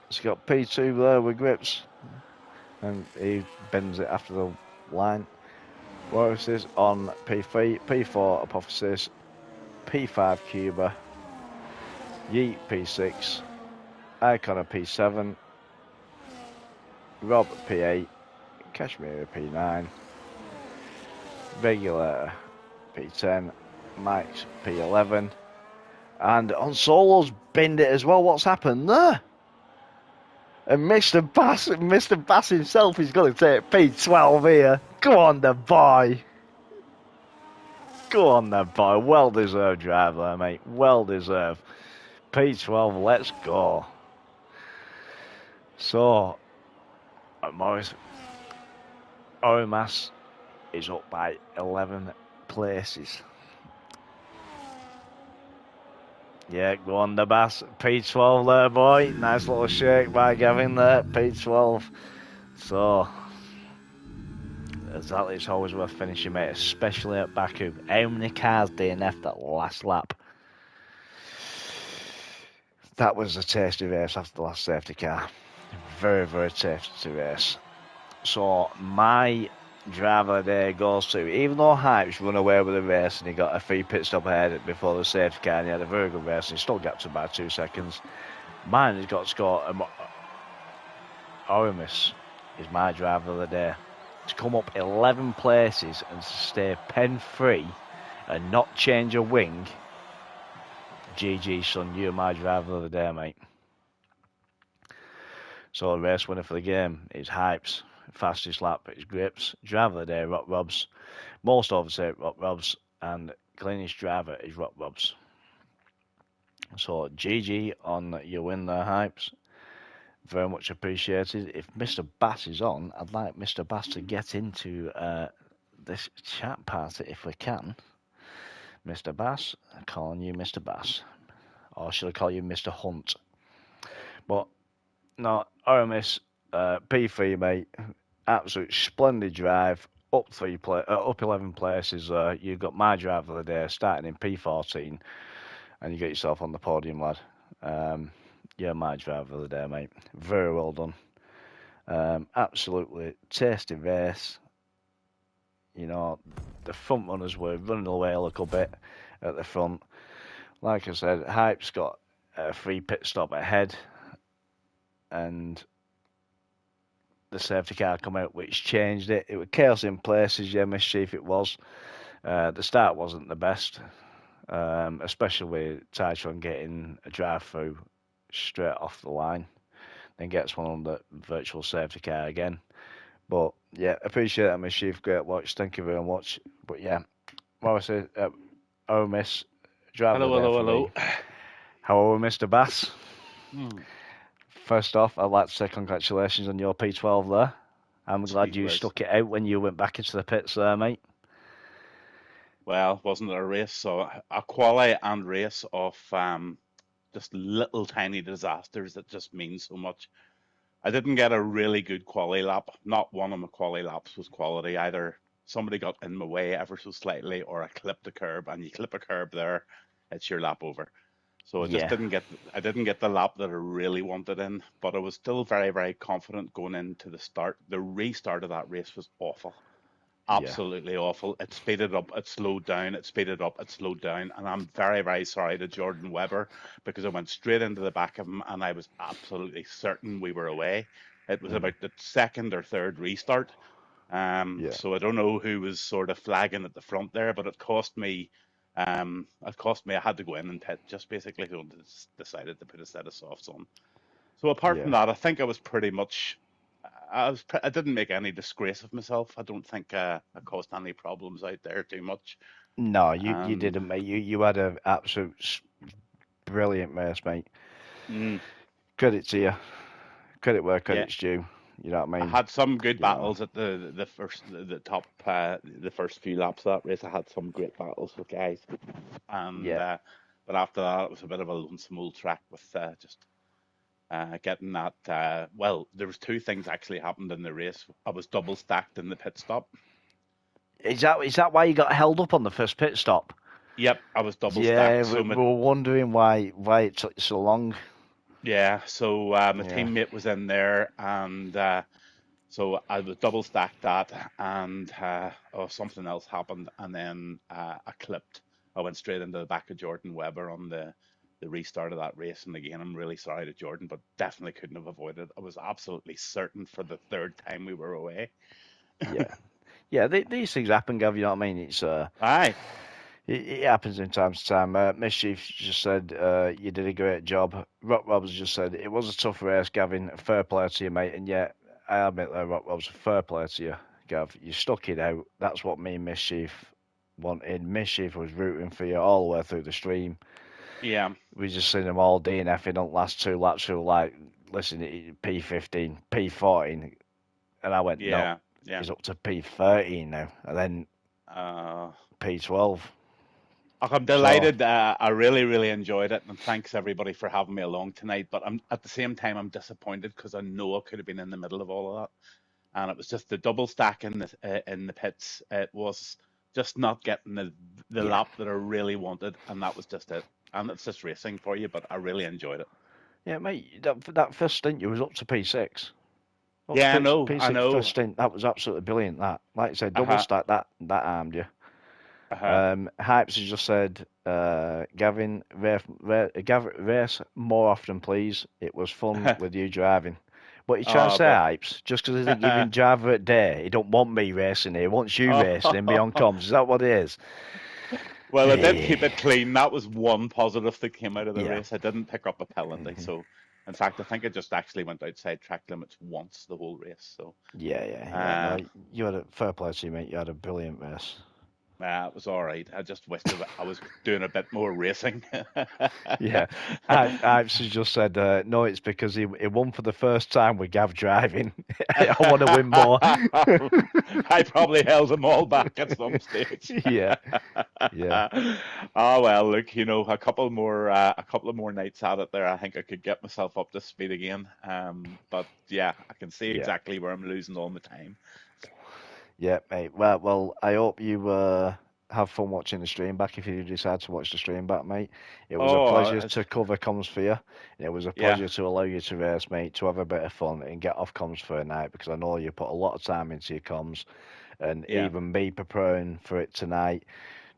He's got P2 there with grips. And he bends it after the line. Warriors on P3, P4 Apotheosis, P5 Cuba, Yeet P6, Icon P7, Rob P8, Kashmir P9, Regulator P10, Mike's P11, and on solos binned it as well. What's happened there? And Mr. Bass himself is going to take P12 here. Go on, the boy. Go on, the boy. Well deserved drive there, mate. Well deserved. P12, let's go. So, Morris Orimas is up by 11 places. Yeah, go on the Bass. P12 there, boy. Nice little shake by Gavin there. P12. So, exactly, it's always worth finishing, mate, especially at Baku. How many cars DNF'd that last lap? That was a tasty race after the last safety car. Very, very tasty race. So, my driver there goes to, even though Hypes run away with the race and he got a free pit stop ahead before the safety car and he had a very good race and he still got to about 2 seconds, mine has got to score. Oramus is my driver of the day. To come up 11 places and to stay pen free and not change a wing, GG, son, you're my driver of the day, mate. So the race winner for the game is Hypes. Fastest lap is Grips. Driver of the day, Rock Robs. Most overtake, Rock Robs. And cleanest driver is Rock Robs. So GG on your win there, Hypes. Very much appreciated. If Mr. Bass is on, I'd like Mr. Bass to get into this chat party if we can. Mr. Bass, I'm calling you Mr. Bass. Or should I call you Mr. Hunt? But no, Aramis, P3, mate. Absolute splendid drive. Up 11 places. You've got my driver of the day starting in P14, and you get yourself on the podium, lad. You're my driver of the day, mate. Very well done. Absolutely tasty race. You know, the front runners were running away a little bit at the front. Like I said, Hype's got a free pit stop ahead, and the safety car come out, which changed it. It was chaos in places, yeah, mischief it was. The start wasn't the best, especially with Titron getting a drive through straight off the line, then gets one on the virtual safety car again. But yeah, appreciate that, mischief. Great watch. Thank you very much. But yeah, Morrissey, Miss, driver Hello. How are we, Mr. Bass? First off, I'd like to say congratulations on your P12 there. I'm glad you stuck it out when you went back into the pits there, mate. Well, wasn't it a race? So a quali and race of just little tiny disasters that just mean so much. I didn't get a really good quali lap. Not one of my quali laps was quality. Either somebody got in my way ever so slightly, or I clipped a curb, and you clip a curb there, it's your lap over. So I just didn't get the lap that I really wanted in, but I was still very, very confident going into the start. The restart of that race was awful. Absolutely awful. It speeded up, it slowed down, it speeded up, it slowed down. And I'm very, very sorry to Jordan Webber because I went straight into the back of him and I was absolutely certain we were away. It was about the second or third restart. So I don't know who was sort of flagging at the front there, but it cost me. I had to go in and pit just basically decided to put a set of softs on. So apart from that, I think I was pretty much. I didn't make any disgrace of myself. I don't think I caused any problems out there too much. No, you didn't, mate. You had an absolute brilliant race, mate. Credit to you. Credit where credit's due. You know what I mean? I had some good battles at the first few laps of that race. I had some great battles with guys, and but after that it was a bit of a lonesome old track with just getting that. Well, there was two things actually happened in the race. I was double stacked in the pit stop. Is that why you got held up on the first pit stop? Yep, I was double Yeah, stacked. we, So we were wondering why it took you so long. my Yeah, teammate was in there, and so I was double stacked that, and something else happened, and then I clipped. I went straight into the back of Jordan Webber on the restart of that race, and again, I'm really sorry to Jordan, but definitely couldn't have avoided it. I was absolutely certain for the third time we were away. yeah, yeah. These things happen, Gav. You know what I mean? Aye, It happens in time to time. Mischief just said you did a great job. Rock Robs just said it was a tough race, Gavin. Fair play to you, mate. And yet, I admit that Rock Robs, fair play to you, Gav. You stuck it out. That's what me and Mischief wanted. Mischief was rooting for you all the way through the stream. yeah, We just seen them all DNFing on the last two laps. Who were like, listen, P15, P14, and I went, no, yeah, yeah. he's up to P13 now, and then Uh, P12. I'm So delighted. I really, really enjoyed it, and thanks everybody for having me along tonight. But I'm at the same time I'm disappointed because I know I could have been in the middle of all of that, and it was just the double stack in the pits. It was just not getting the yeah. lap that I really wanted, and that was just it. And it's just racing for you, but I really enjoyed it. Yeah, mate, that first stint you was up to P6. Up to Yeah, I P6 first know. stint. That was absolutely brilliant. That, like I said, Uh double huh. stack that armed you. Uh huh. Hypes has just said, Gavin, race more often, please. It was fun with you driving. What you trying to say, But Hypes? Just because I think you've been driver at day, he don't want me racing here. He wants you racing and be on comms. Is that what it is? well, I did keep Hey. it clean. That was one positive that came out of the Yeah. race. I didn't pick up a penalty. hmm So, in fact, I think I just actually went outside track limits once the whole race. So, Yeah. No, uh, you had a fair play to you, mate. You had a brilliant race. it was all right. I just wished I was doing a bit more racing. Yeah, I've just said no. It's because he won for the first time with Gav driving. I want to win more. I probably held them all back at some stage. Yeah, yeah, Oh well, look, a couple of more nights at it there. I think I could get myself up to speed again. But yeah, I can see yeah, exactly where I'm losing all my time. yeah, mate. Well, I hope you have fun watching the stream back if you decide to watch the stream back, mate. It was a Oh, pleasure to cover comms for you. It was a yeah, pleasure to allow you to race, mate, to have a bit of fun and get off comms for a night because I know you put a lot of time into your comms and yeah, even me preparing for it tonight.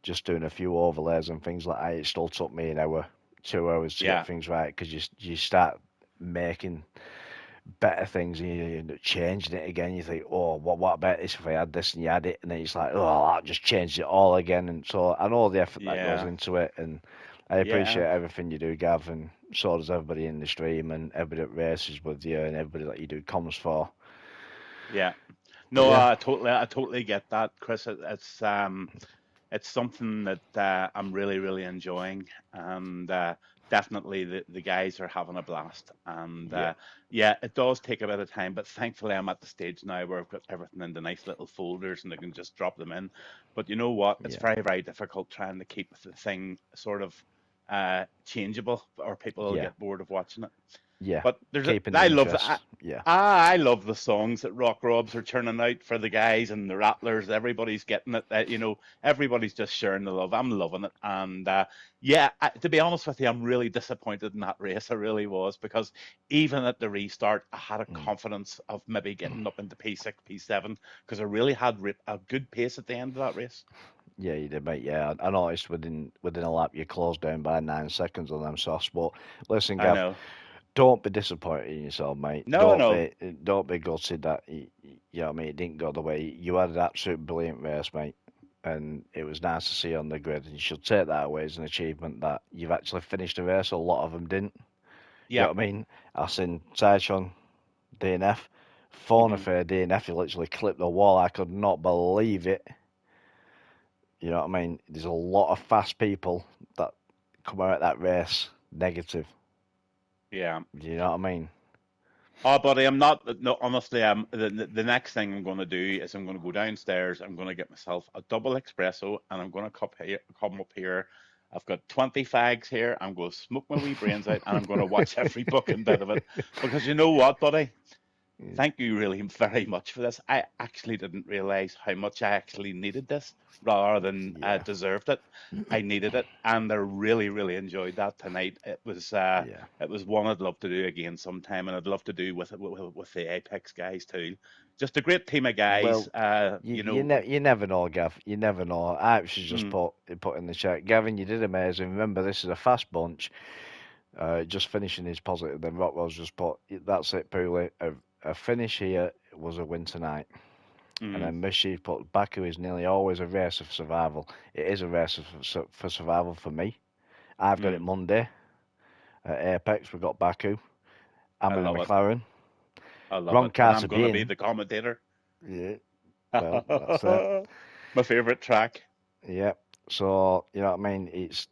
Just doing a few overlays and things like that. It still took me an hour, 2 hours to get yeah, things right because you start making better things and you end up changing it again. You think, oh, what about this if I had this and you had it, and then it's like, oh, I just changed it all again. And so I know the effort that goes yeah, into it, and I appreciate yeah, everything you do, Gav, and so does everybody in the stream and everybody that races with you and everybody that you do comms for. yeah. But No, yeah, I totally get that, Chris. It's something that I'm really, really enjoying, and definitely the guys are having a blast. And yeah, yeah, it does take a bit of time, but thankfully I'm at the stage now where I've got everything into nice little folders and I can just drop them in. But you know what? It's yeah, very, very difficult trying to keep the thing sort of changeable, or people will yeah, get bored of watching it. yeah. But Keeping the I love that. interest. Yeah, I love the songs that Rock Robs are turning out for the guys and the Rattlers. Everybody's getting it. Everybody's just sharing the love. I'm loving it. And yeah, to be honest with you, I'm really disappointed in that race. I really was, because even at the restart, I had a mm. confidence of maybe getting up into P6, P7, because I really had a good pace at the end of that race. Yeah, you did, mate. Yeah, I noticed within a lap you closed down by 9 seconds on them softs. But listen, I Gav, know. don't be disappointed in yourself, mate. No, no. Don't be gutted that you know what I mean, it didn't go the way you had. An absolute brilliant race, mate, and it was nice to see you on the grid. And you should take that away as an achievement that you've actually finished a race. A lot of them didn't. You know Yeah. what I mean? I seen Tyshawn DNF, hmm Fair DNF. He literally clipped the wall. I could not believe it. You know what I mean? There's a lot of fast people that come out of that race negative. Yeah. Do you know what I mean? Oh, buddy, I'm not. No, honestly, the next thing I'm going to do is I'm going to go downstairs. I'm going to get myself a double espresso, and I'm going to come up here I've got 20 fags here. I'm going to smoke my wee brains out and I'm going to watch every fucking bit of it. Because you know what, buddy? Thank you really very much for this. I actually didn't realize how much I actually needed this rather than Yeah, deserved it. I needed it, and I really, really enjoyed that tonight. yeah. It was one I'd love to do again sometime, and I'd love to do with the Apex guys too. Just a great team of guys. Well, you never know, Gav. You never know. I actually just Mm, put in the chat, Gavin, you did amazing. Remember, this is a fast bunch. Just finishing is positive. Then Rockwell's just put, that's it, Pooley. A finish here was a win tonight. And mm, then Mischief put, Baku is nearly always a race of survival. It is a race for survival for me. I've got it mm. Monday at Apex. We've got Baku. I'm I in a love it. McLaren. I love Wrong it, and car I'm to going be to be in. the commentator. Yeah, well, that's it. My favorite track. Yeah. So, you know what I mean? It's,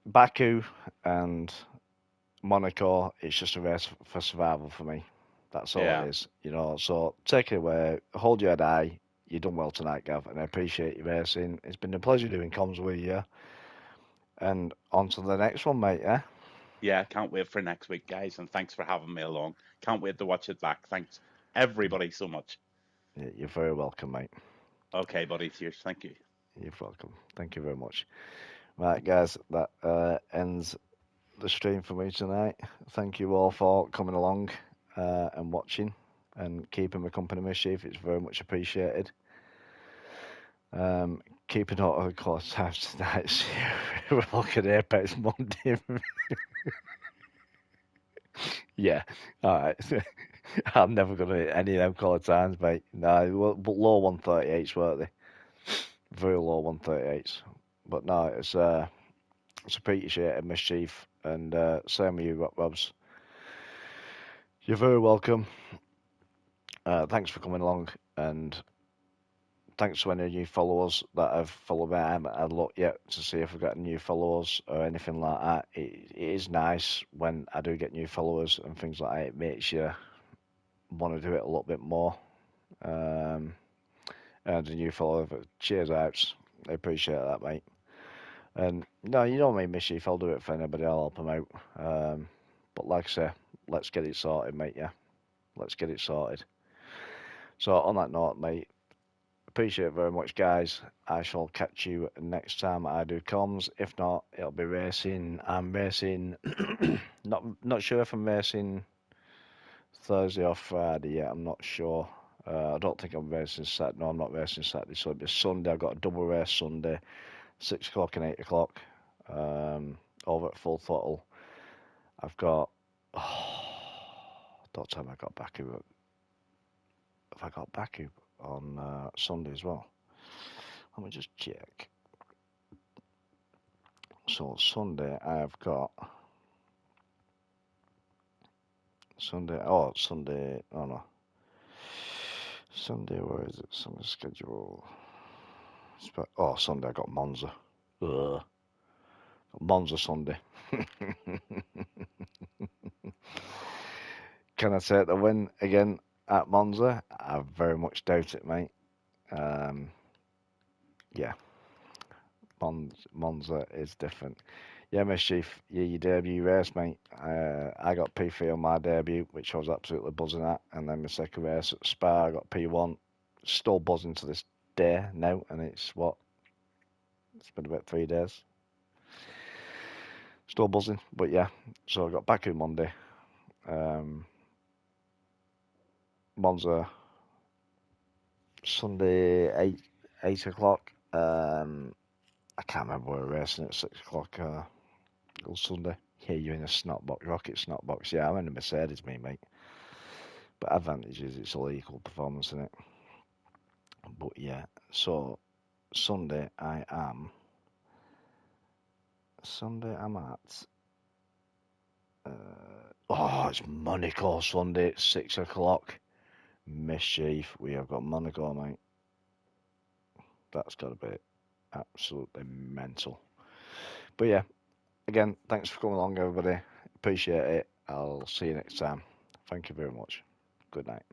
Baku and Monaco, it's just a race for survival for me. That's all it Yeah. is, So take it away, hold your head high. You've done well tonight, Gav, and I appreciate you racing. It's been a pleasure doing comms with you. And on to the next one, mate, yeah? Yeah, can't wait for next week, guys, and thanks for having me along. Can't wait to watch it back. Thanks, everybody, so much. You're very welcome, mate. Okay, buddy, cheers. Thank you. You're welcome. Thank you very much. Right, guys, that ends the stream for me tonight. Thank you all for coming along and watching and keeping me company, Mischief. It's very much appreciated. Keeping out of the course times tonight. We're looking at Apex Monday. Yeah, all right. I'm never going to hit any of them call times, mate. No, but low 138s, weren't they? Very low 138s. But no, it's appreciated, Mischief, and same with you, Robs. You're very welcome. Thanks for coming along, and thanks to any of you followers that have followed me. I haven't had a look yet to see if I've got new followers or anything like that. It is nice when I do get new followers and things like that. It makes you want to do it a little bit more. And a new follower, cheers out. I appreciate that, mate. And no, you know me, Mishy. If I'll do it for anybody, I'll help them out. But like I say, let's get it sorted, mate. Yeah, let's get it sorted. So on that note, mate, appreciate it very much, guys. I shall catch you next time I do comms. If not, it'll be racing. I'm racing. Not sure if I'm racing Thursday or Friday yet. I'm not sure. I don't think I'm racing Saturday. No, I'm not racing Saturday. So it'll be Sunday. I've got a double race Sunday, 6 o'clock and 8 o'clock. Over at Full Throttle. I've got. Don't tell me I got Baku. Have I got Baku on Sunday as well? Let me just check. So Sunday I've got Sunday. Oh, Sunday. Oh no. Sunday. Where is it? Sunday schedule. Oh, Sunday I got Monza. Ugh. Monza Sunday. Can I say the win again at Monza? I very much doubt it, mate. Yeah, Monza is different. Yeah, Mischief, yeah, your debut race, mate. I got P3 on my debut, which I was absolutely buzzing at, and then my second race at Spa, I got P1. Still buzzing to this day now, and it's what? It's been about 3 days. Still buzzing, but yeah. So I got Baku Monday. Monza Sunday 8 o'clock. I can't remember where we're racing at 6 o'clock. Sunday. Yeah, you're in a snot box, rocket snot box. Yeah, I'm in a Mercedes, me mate. But advantage is it's all equal performance in it. But yeah, so Sunday I'm at. It's Monaco Sunday at 6 o'clock. Mischief. We have got Monaco, mate. That's got to be absolutely mental. But yeah, again, thanks for coming along, everybody. Appreciate it. I'll see you next time. Thank you very much. Good night.